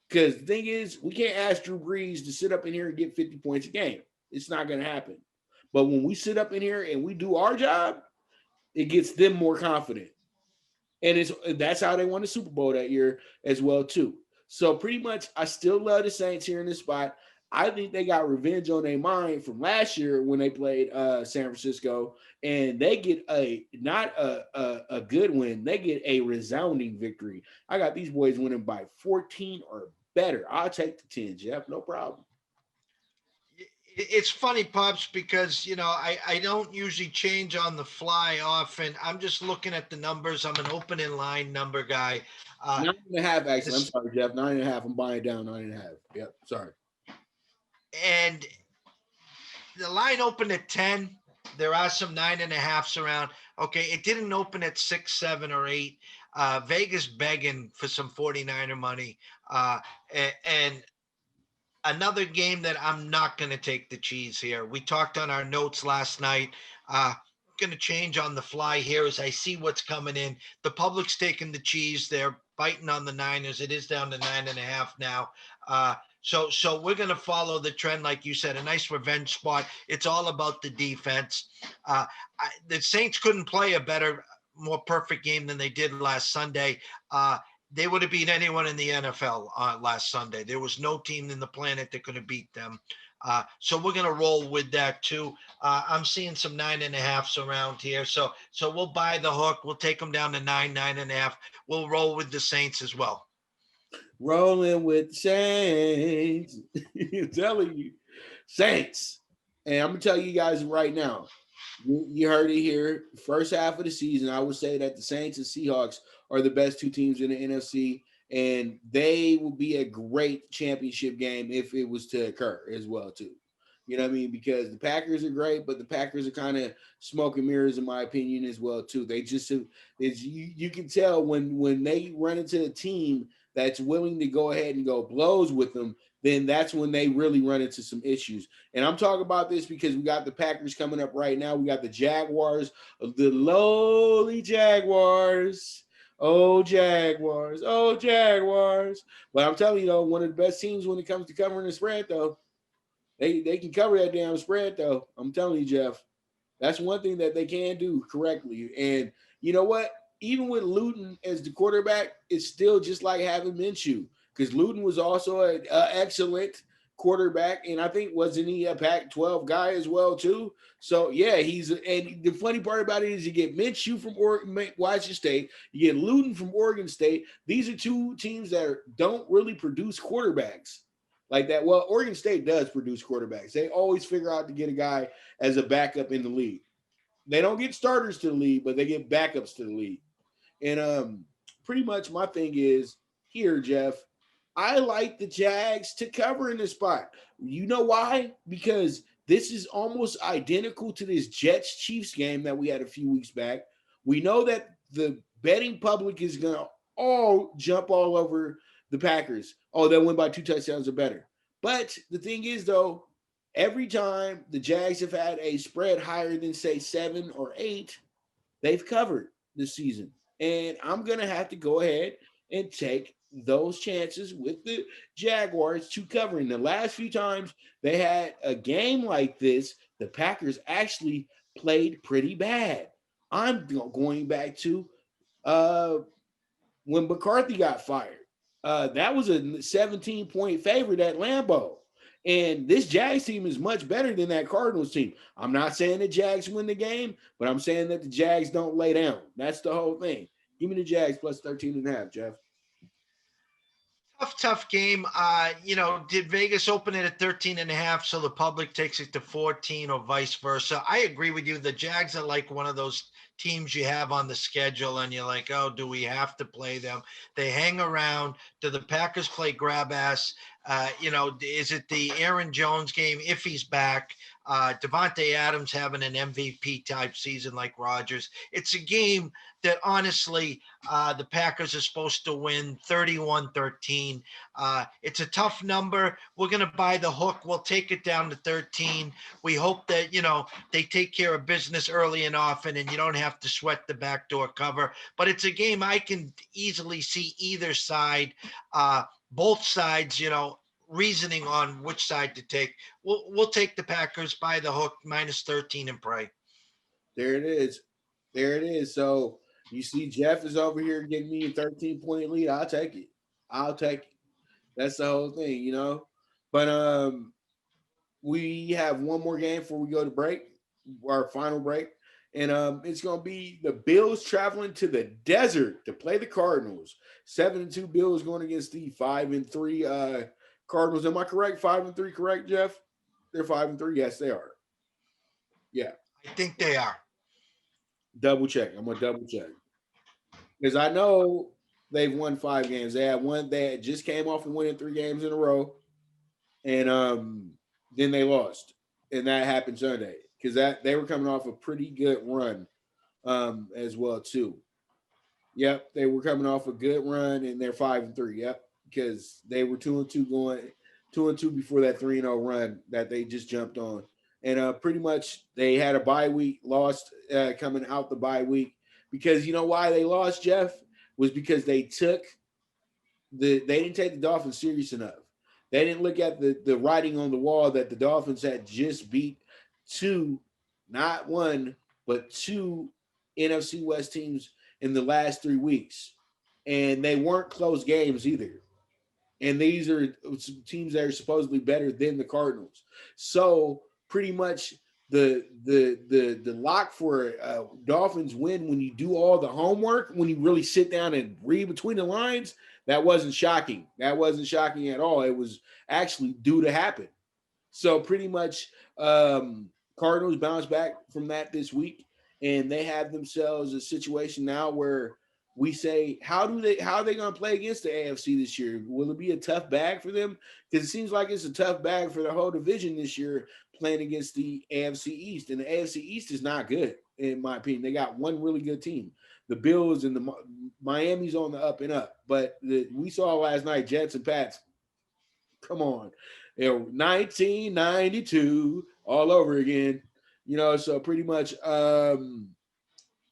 Because the thing is, we can't ask Drew Brees to sit up in here and get 50 points a game. It's not going to happen. But when we sit up in here and we do our job, it gets them more confident. And that's how they won the Super Bowl that year as well, too. So pretty much, I still love the Saints here in this spot. I think they got revenge on their mind from last year when they played San Francisco, and they get not a good win. They get a resounding victory. I got these boys winning by 14 or better. I'll take the 10, Jeff. No problem. It's funny, Pops, because, I don't usually change on the fly often. I'm just looking at the numbers. I'm an opening line number guy. 9.5, actually. I'm sorry, Jeff. 9.5. I'm buying down 9.5. Yep. Sorry. And the line opened at 10. There are some 9.5s around. Okay, it didn't open at 6, 7, or 8. Vegas begging for some 49er money. And another game that I'm not going to take the cheese here. We talked on our notes last night. Going to change on the fly here as I see what's coming in. The public's taking the cheese. They're biting on the Niners. It is down to 9.5 now. So we're going to follow the trend, like you said, a nice revenge spot. It's all about the defense. The Saints couldn't play a better, more perfect game than they did last Sunday. They would have beat anyone in the NFL last Sunday. There was no team in the planet that could have beat them. So we're going to roll with that too. I'm seeing some 9.5s around here. So we'll buy the hook. We'll take them down to 9.5. We'll roll with the Saints as well. Rolling with Saints. I'm telling you, Saints. And I'm going to tell you guys right now, you heard it here. First half of the season, I would say that the Saints and Seahawks are the best two teams in the NFC, and they will be a great championship game if it was to occur as well, too. You know what I mean? Because the Packers are great, but the Packers are kind of smoke and mirrors, in my opinion, as well, too. They just you can tell when they run into a team that's willing to go ahead and go blows with them, then that's when they really run into some issues. And I'm talking about this because we got the Packers coming up right now. We got the Jaguars, the lowly Jaguars. Oh, Jaguars. Oh, Jaguars. But I'm telling you, though, one of the best teams when it comes to covering the spread, though. They can cover that damn spread, though. I'm telling you, Jeff. That's one thing that they can do correctly. And you know what? Even with Luton as the quarterback, it's still just like having Minshew, because Luton was also an excellent quarterback, and I think wasn't he a Pac-12 guy as well too? So yeah, and the funny part about it is you get Minshew from Washington State, you get Luton from Oregon State. These are two teams that don't really produce quarterbacks like that. Well, Oregon State does produce quarterbacks. They always figure out to get a guy as a backup in the league. They don't get starters to the league, but they get backups to the league. And pretty much my thing is here, Jeff, I like the Jags to cover in this spot. You know why? Because this is almost identical to this Jets-Chiefs game that we had a few weeks back. We know that the betting public is going to all jump all over the Packers. Oh, they'll win by 2 touchdowns or better. But the thing is, though, every time the Jags have had a spread higher than, say, 7 or 8, they've covered this season. And I'm going to have to go ahead and take those chances with the Jaguars to cover. In the last few times they had a game like this, the Packers actually played pretty bad. I'm going back to when McCarthy got fired. That was a 17-point favorite at Lambeau. And this Jags team is much better than that Cardinals team. I'm not saying the Jags win the game, but I'm saying that the Jags don't lay down. That's the whole thing. Give me the Jags plus 13.5, Jeff. Tough game. Did Vegas open it at 13.5 so the public takes it to 14 or vice versa? I agree with you. The Jags are like one of those teams you have on the schedule and you're like, oh, do we have to play them? They hang around. Do the Packers play grab ass? Is it the Aaron Jones game if he's back? Devontae Adams having an MVP type season like Rodgers. It's a game that honestly the Packers are supposed to win 31-13. It's a tough number. We're going to buy the hook. We'll take it down to 13. We hope that, they take care of business early and often and you don't have to sweat the backdoor cover. But it's a game I can easily see either side, both sides, reasoning on which side to take. We'll take the Packers by the hook minus 13 and pray. There it is. So you see Jeff is over here getting me a 13-point lead. I'll take it. That's the whole thing, But we have one more game before we go to break, our final break. And it's going to be the Bills traveling to the desert to play the Cardinals. 7-2 Bills going against the 5-3 Cardinals. Am I correct? 5-3, correct, Jeff? They're 5-3. Yes, they are. Yeah. I think they are. Double check. I'm going to double check. Because I know they've won 5 games. They had just came off of winning 3 games in a row. And then they lost. And that happened Sunday. Because they were coming off a pretty good run as well, too. Yep, they were coming off a good run, and they're 5-3. Yep, because they were 2-2 going 2-2 before that 3-0 run that they just jumped on. And pretty much they had a bye week, lost coming out the bye week. Because you know why they lost, Jeff? Was because they didn't take the Dolphins serious enough. They didn't look at the writing on the wall that the Dolphins had just beat 2, not 1, but 2 NFC West teams in the last 3 weeks. And they weren't close games either. And these are teams that are supposedly better than the Cardinals. So pretty much the lock for Dolphins win when you do all the homework, when you really sit down and read between the lines, that wasn't shocking. That wasn't shocking at all. It was actually due to happen. So pretty much Cardinals bounce back from that this week, and they have themselves a situation now where we say, how are they going to play against the AFC this year? Will it be a tough bag for them? Because it seems like it's a tough bag for the whole division this year playing against the AFC East. And the AFC East is not good, in my opinion. They got one really good team. The Bills and the Miami's on the up and up. But we saw last night, Jets and Pats, come on. 1992 all over again. So pretty much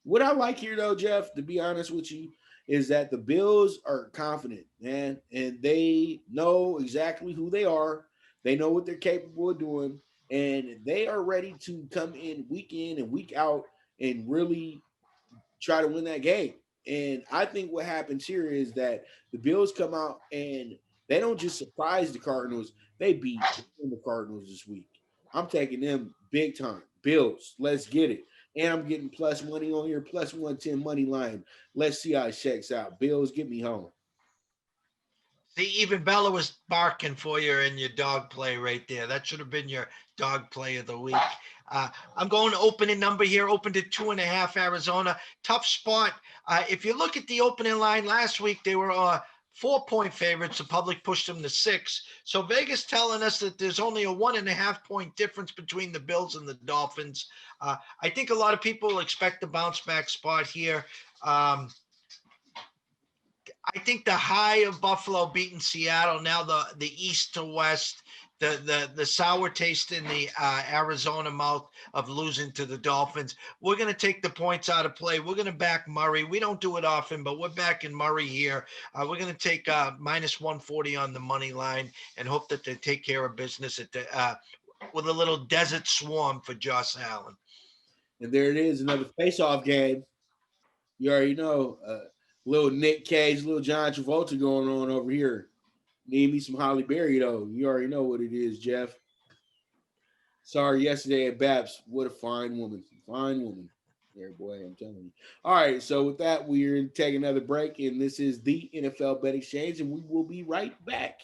what I like here, though, Jeff, to be honest with you, is that the Bills are confident, man, and they know exactly who they are. They know what they're capable of doing, and they are ready to come in and week out and really try to win that game. And I think what happens here is that the Bills come out and they don't just surprise the Cardinals. They beat the Cardinals this week. I'm taking them big time. Bills, let's get it. And I'm getting plus money on your plus 110 money line. Let's see how it checks out. Bills, get me home. See, even Bella was barking for you in your dog play right there. That should have been your dog play of the week. I'm going to opening number here, opened at 2.5 Arizona. Tough spot. If you look at the opening line last week, they were 4-point favorites. The public pushed them to 6. So Vegas telling us that there's only a 1.5-point difference between the Bills and the Dolphins. I think a lot of people expect the bounce back spot here. I think the high of Buffalo beating Seattle, now the east to west, the sour taste in the Arizona mouth of losing to the Dolphins. We're going to take the points out of play. We're going to back Murray. We don't do it often, but we're backing Murray here. We're going to take minus 140 on the money line and hope that they take care of business at with a little desert swarm for Josh Allen. And there it is, another face-off game. You already know, little Nick Cage, little John Travolta going on over here. Need me some Holly Berry, though. You already know what it is, Jeff. Sorry, yesterday at Babs. What a fine woman. Fine woman. There, boy, I'm telling you. All right, so with that, we're taking another break, and this is the NFL Bet Exchange, and we will be right back.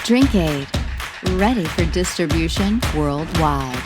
Drink Aid, ready for distribution worldwide.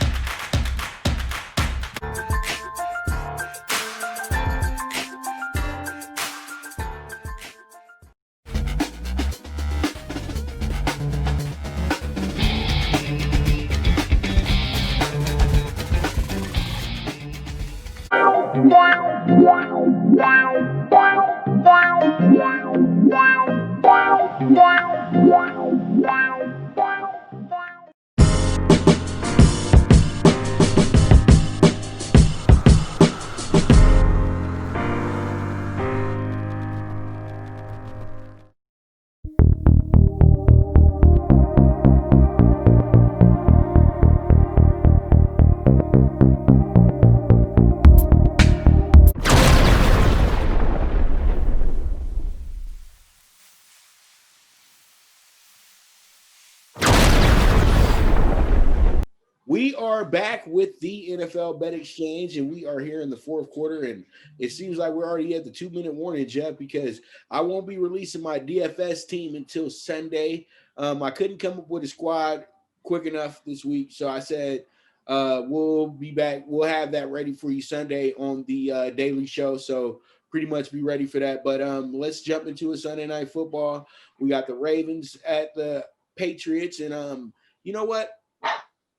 We are back with the NFL Bet Exchange, and we are here in the fourth quarter. And it seems like we're already at the 2-minute warning, Jeff, because I won't be releasing my DFS team until Sunday. I couldn't come up with a squad quick enough this week, so I said we'll be back. We'll have that ready for you Sunday on the daily show. So pretty much be ready for that. But let's jump into a Sunday night football. We got the Ravens at the Patriots, and you know what?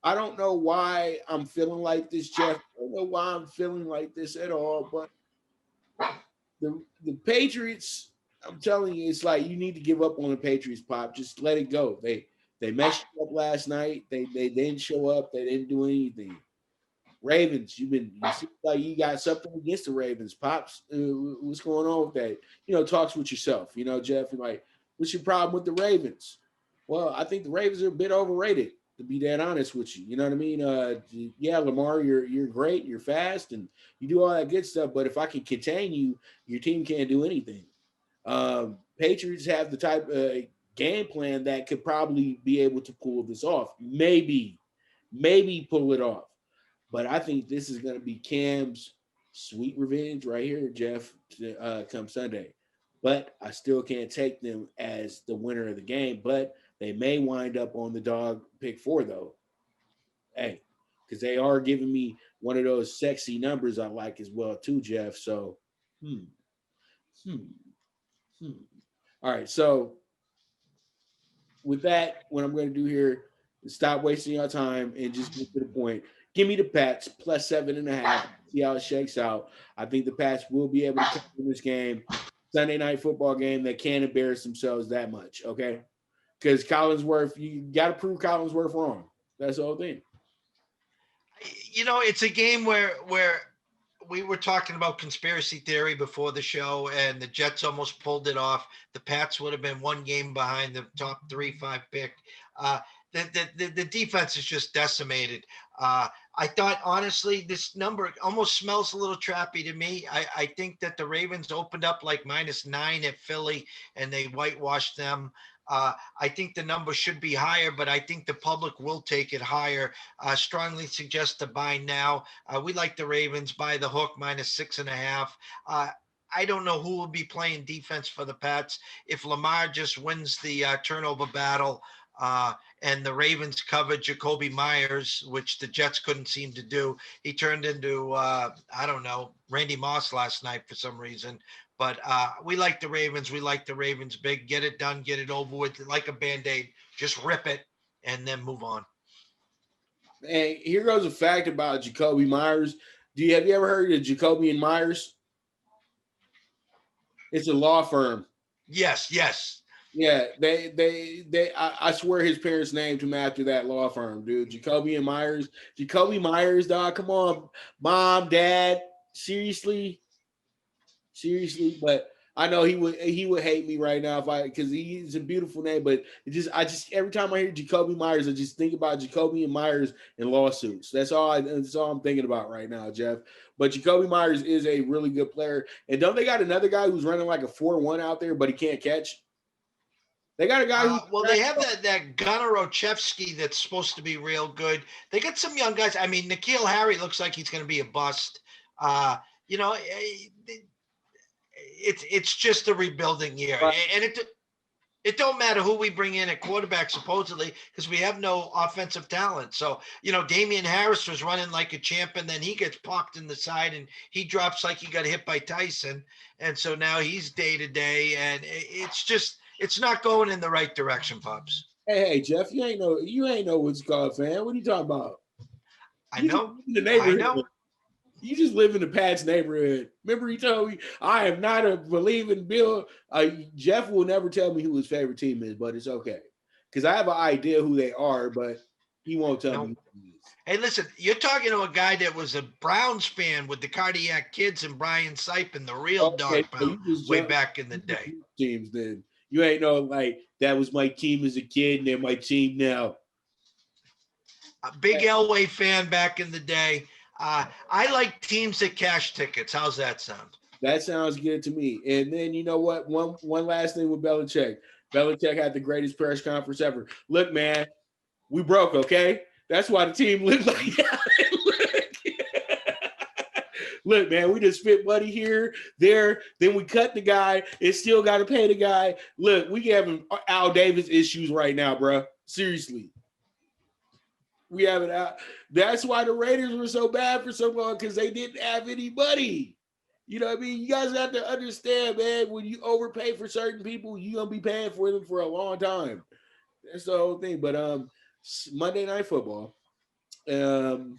I don't know why I'm feeling like this, Jeff. I don't know why I'm feeling like this at all, but the Patriots, I'm telling you, it's like you need to give up on the Patriots, Pop. Just let it go. They messed up last night. They didn't show up. They didn't do anything. Ravens, you seem like you got something against the Ravens, Pops. What's going on with that? Talks with yourself. Jeff, you're like, what's your problem with the Ravens? Well, I think the Ravens are a bit overrated, to be that honest with you. You know what I mean? Yeah, Lamar, you're great, you're fast, and you do all that good stuff. But if I can contain you, your team can't do anything. Patriots have the type of game plan that could probably be able to pull this off. Maybe pull it off. But I think this is going to be Cam's sweet revenge right here, Jeff, come Sunday. But I still can't take them as the winner of the game. But they may wind up on the dog pick 4, though. Hey, because they are giving me one of those sexy numbers I like as well, too, Jeff. So, All right, so with that, what I'm going to do here is stop wasting your time and just get to the point. Give me the Pats plus 7.5. See how it shakes out. I think the Pats will be able to come in this game, Sunday night football game. They can't embarrass themselves that much, okay? Because Collinsworth, you got to prove Collinsworth wrong. That's the whole thing. It's a game where we were talking about conspiracy theory before the show, and the Jets almost pulled it off. The Pats would have been one game behind the top 3-5 pick. The defense is just decimated. I thought, honestly, this number almost smells a little trappy to me. I think that the Ravens opened up like -9 at Philly, and they whitewashed them. I think the number should be higher, but I think the public will take it higher. Strongly suggest to buy now. We like the Ravens by the hook, -6.5. I don't know who will be playing defense for the Pats. If Lamar just wins the turnover battle, and the Ravens covered Jacoby Myers, which the Jets couldn't seem to do. He turned into, Randy Moss last night for some reason. But we like the Ravens. We like the Ravens big. Get it done. Get it over with like a Band-Aid. Just rip it and then move on. And here goes a fact about Jacoby Myers. Have you ever heard of Jacoby and Myers? It's a law firm. Yes. Yeah, I swear his parents named him after that law firm, dude. Jacoby and Myers. Jacoby Myers, dog. Come on, mom, dad. Seriously. But I know he would hate me right now because he's a beautiful name, but I just every time I hear Jacoby Myers, I just think about Jacoby and Myers and lawsuits. That's all I'm thinking about right now, Jeff. But Jacoby Myers is a really good player. And don't they got another guy who's running like a 4-1 out there, but he can't catch? They got a guy who well, they have that Gunnar Ochevsky that's supposed to be real good. They got some young guys. I mean, N'Keal Harry looks like he's going to be a bust. You know, it's just a rebuilding year, and it don't matter who we bring in at quarterback supposedly because we have no offensive talent. So you know, Damian Harris was running like a champ, and then he gets popped in the side and he drops like he got hit by Tyson, and so now he's day to day, and it's not going in the right direction, Pops. Hey, Jeff, you ain't no what's called fan. What are you talking about? I know. The neighborhood. I know. You just live in the Pat's neighborhood. Remember, he told me I am not a believing Bill. Jeff will never tell me who his favorite team is, but it's okay because I have an idea who they are, but he won't tell me who he is. Hey, listen, you're talking to a guy that was a Browns fan with the Cardiac Kids and Brian Sipin, the real dog pound, way back in the day. Teams, then you ain't know like that was my team as a kid, and they're my team now. A big Elway fan back in the day. I like teams that cash tickets. How's that sound? That sounds good to me. And then you know what? One last thing with Belichick. Belichick had the greatest press conference ever. Look, man, we broke, okay? That's why the team looked like that. Look, man, we just spent money here, there. Then we cut the guy. It still got to pay the guy. Look, we having Al Davis issues right now, bro. Seriously. We have it out. That's why the Raiders were so bad for so long because they didn't have anybody. You know what I mean? You guys have to understand, man, when you overpay for certain people, you're going to be paying for them for a long time. That's the whole thing. But Monday Night Football, good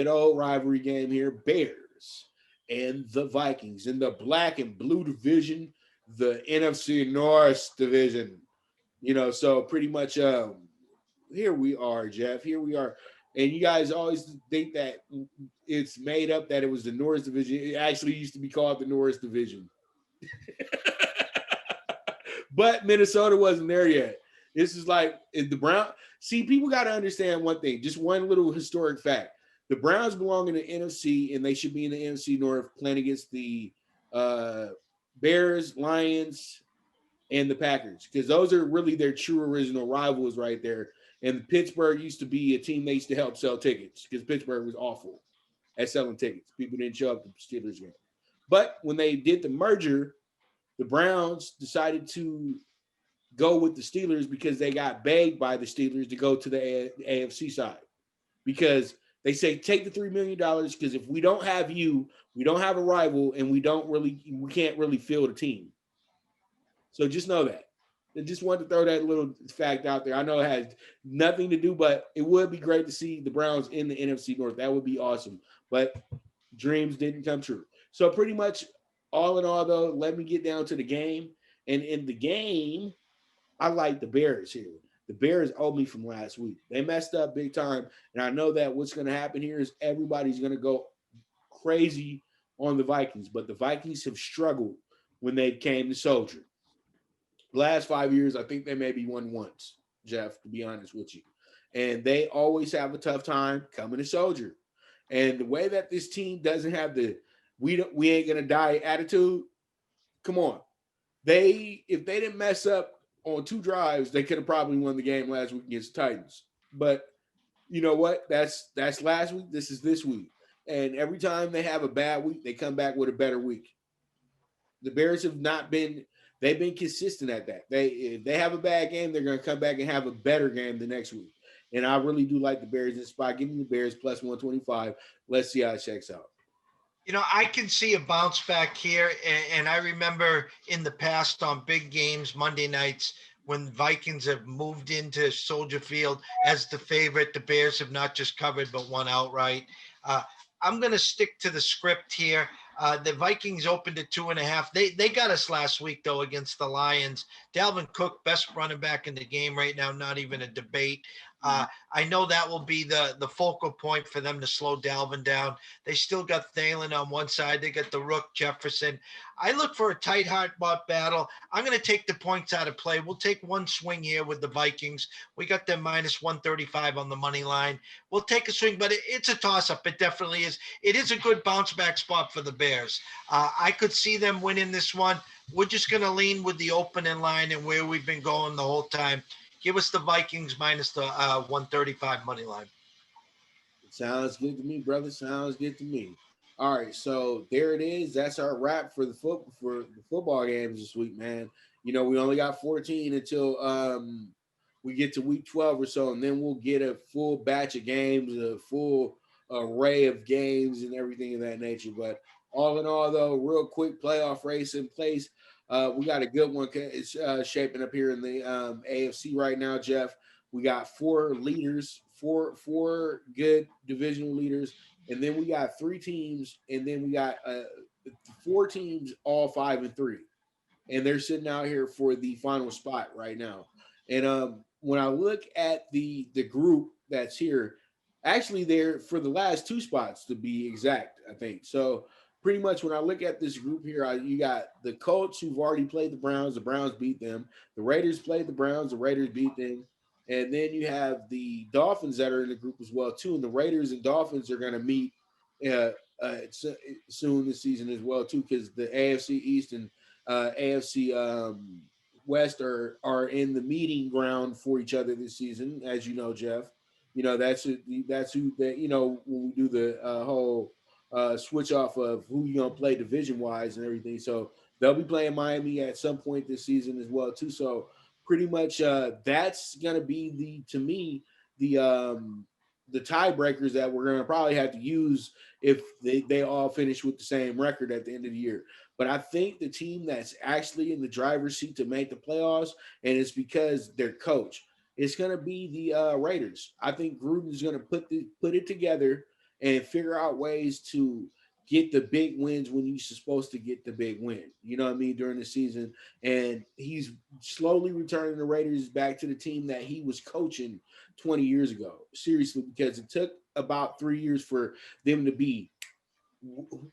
old rivalry game here. Bears and the Vikings in the black and blue division, the NFC North division. You know, so pretty much here we are, Jeff. Here we are. And you guys always think that it's made up that it was the North Division. It actually used to be called the North Division. But Minnesota wasn't there yet. This is like the Browns. See, people got to understand one thing. Just one little historic fact. The Browns belong in the NFC, and they should be in the NFC North playing against the Bears, Lions, and the Packers, because those are really their true original rivals right there. And Pittsburgh used to be a team they used to help sell tickets because Pittsburgh was awful at selling tickets. People didn't show up to the Steelers game. But when they did the merger, the Browns decided to go with the Steelers because they got begged by the Steelers to go to the AFC side. Because they say, take the $3 million because if we don't have you, we don't have a rival, and we can't really field a team. So just know that. I just wanted to throw that little fact out there. I know it has nothing to do, but it would be great to see the Browns in the NFC North. That would be awesome. But dreams didn't come true. So pretty much all in all, though, let me get down to the game. And in the game, I like the Bears here. The Bears owe me from last week. They messed up big time. And I know that what's going to happen here is everybody's going to go crazy on the Vikings. But the Vikings have struggled when they came to Soldier. Last 5 years, I think they maybe won once, Jeff, to be honest with you. And they always have a tough time coming to Soldier. And the way that this team doesn't have the we ain't gonna die attitude, come on. If they didn't mess up on 2 drives, they could have probably won the game last week against the Titans. But you know what? That's last week. This is this week. And every time they have a bad week, they come back with a better week. The Bears have not been. They've been consistent at that. If they have a bad game, they're going to come back and have a better game the next week. And I really do like the Bears in this spot. Give me the Bears plus 125. Let's see how it checks out. You know, I can see a bounce back here. And I remember in the past on big games, Monday nights, when Vikings have moved into Soldier Field as the favorite, the Bears have not just covered but won outright. I'm going to stick to the script here. The Vikings opened at 2.5. They got us last week though against the Lions. Dalvin Cook, best running back in the game right now, not even a debate. I know that will be the focal point for them to slow Dalvin down. They still got Thielen on one side. They got the Rook, Jefferson. I look for a tight heart battle. I'm going to take the points out of play. We'll take one swing here with the Vikings. We got them minus 135 on the money line. We'll take a swing, but it's a toss-up. It definitely is. It is a good bounce-back spot for the Bears. I could see them winning this one. We're just going to lean with the opening line and where we've been going the whole time. Give us the Vikings minus the 135 money line. Sounds good to me, brother. Sounds good to me. All right, so there it is. That's our wrap for the football games this week, man. We only got 14 until we get to week 12 or so, and then we'll get a full batch of games, a full array of games, and everything of that nature. But all in all, though, real quick playoff race in place. We got a good one shaping up here in the AFC right now, Jeff. We got four leaders, four good divisional leaders, and then we got three teams, and then we got four teams, all 5-3, and they're sitting out here for the final spot right now. And when I look at the group that's here, actually they're for the last two spots to be exact, I think. So pretty much when I look at this group here, you got the Colts who've already played the Browns beat them. The Raiders played the Browns, the Raiders beat them. And then you have the Dolphins that are in the group as well, too. And the Raiders and Dolphins are going to meet soon this season as well, too, because the AFC East and AFC West are in the meeting ground for each other this season, as you know, Jeff. That's who when we do the whole switch off of who you're going to play division-wise and everything. So they'll be playing Miami at some point this season as well, too. So pretty much that's going to be the tiebreakers that we're going to probably have to use if they all finish with the same record at the end of the year. But I think the team that's actually in the driver's seat to make the playoffs, and it's because their coach, it's going to be the Raiders. I think Gruden is going to put it together and figure out ways to get the big wins when you're supposed to get the big win. You know what I mean? During the season. And he's slowly returning the Raiders back to the team that he was coaching 20 years ago. Seriously, because it took about 3 years for them to be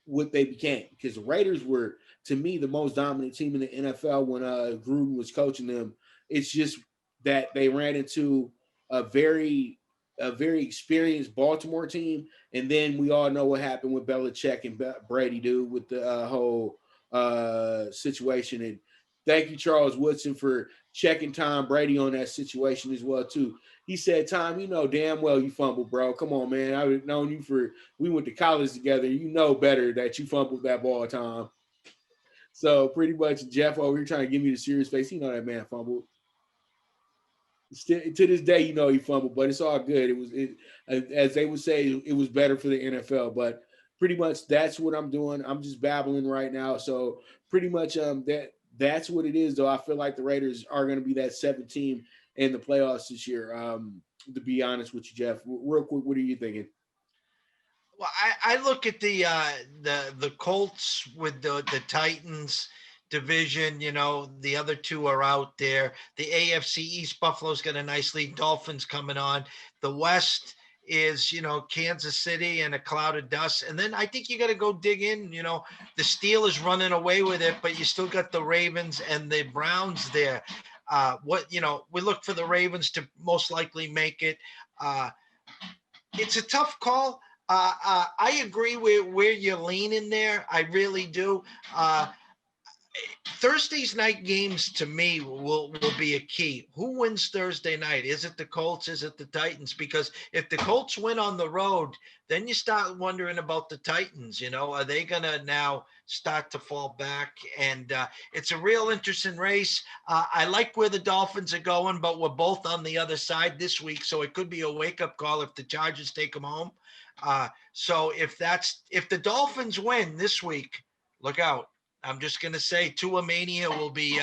what they became. Because the Raiders were, to me, the most dominant team in the NFL when Gruden was coaching them. It's just that they ran into a very experienced Baltimore team. And then we all know what happened with Belichick and Brady, dude, with the whole situation. And thank you, Charles Woodson, for checking Tom Brady on that situation as well, too. He said, Tom, you know damn well you fumbled, bro. Come on, man. I've known you we went to college together. You know better that you fumbled that ball, Tom. So pretty much Jeff over here trying to give me the serious face. You know that man fumbled. Still, to this day, he fumbled, but it's all good. As they would say, it was better for the NFL. But pretty much that's what I'm doing. I'm just babbling right now. So pretty much that's what it is, though. I feel like the Raiders are going to be that 7th team in the playoffs this year. To be honest with you, Jeff, real quick, what are you thinking? Well, I look at the Colts with the Titans division. The other two are out there. The AFC East, Buffalo's got a nice lead. Dolphins coming on. The West is, Kansas City and a cloud of dust. And then I think you got to go dig in. The Steelers running away with it, but you still got the Ravens and the Browns there. We look for the Ravens to most likely make it. It's a tough call. I agree with where you're leaning there. I really do. Thursday's night games to me will be a key. Who wins Thursday night? Is it the Colts? Is it the Titans? Because if the Colts win on the road, then you start wondering about the Titans. Are they going to now start to fall back? And it's a real interesting race. I like where the Dolphins are going, but we're both on the other side this week. So it could be a wake-up call if the Chargers take them home. So if the Dolphins win this week, look out. I'm just going to say Tua Mania will be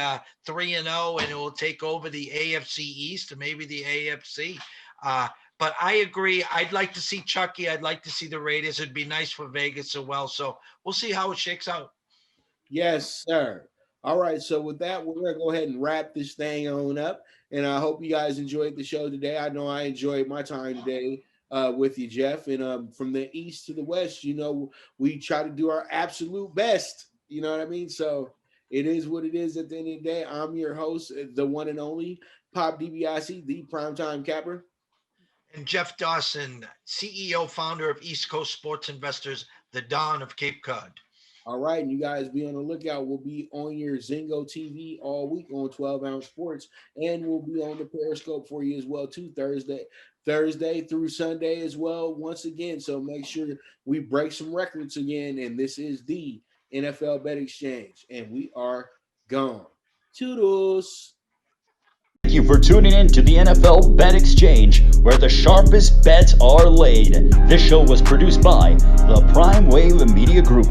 3-0 and it will take over the AFC East and maybe the AFC. But I agree. I'd like to see Chucky. I'd like to see the Raiders. It'd be nice for Vegas as well. So we'll see how it shakes out. Yes, sir. All right. So with that, we're going to go ahead and wrap this thing on up. And I hope you guys enjoyed the show today. I know I enjoyed my time today with you, Jeff. And from the east to the west, you know, we try to do our absolute best. You know what I mean? So it is what it is at the end of the day. I'm your host, the one and only Pop DiBiase, the primetime capper. And Jeff Dawson, CEO, founder of East Coast Sports Investors, the Dawn of Cape Cod. All right, and you guys be on the lookout. We'll be on your Zingo TV all week on 12 Ounce Sports, and we'll be on the Periscope for you as well too, Thursday through Sunday as well once again. So make sure we break some records again, and this is the NFL Bet Exchange, and we are gone. Toodles. Thank you for tuning in to the NFL Bet Exchange, where the sharpest bets are laid. This show was produced by the PrimeWave Media Group.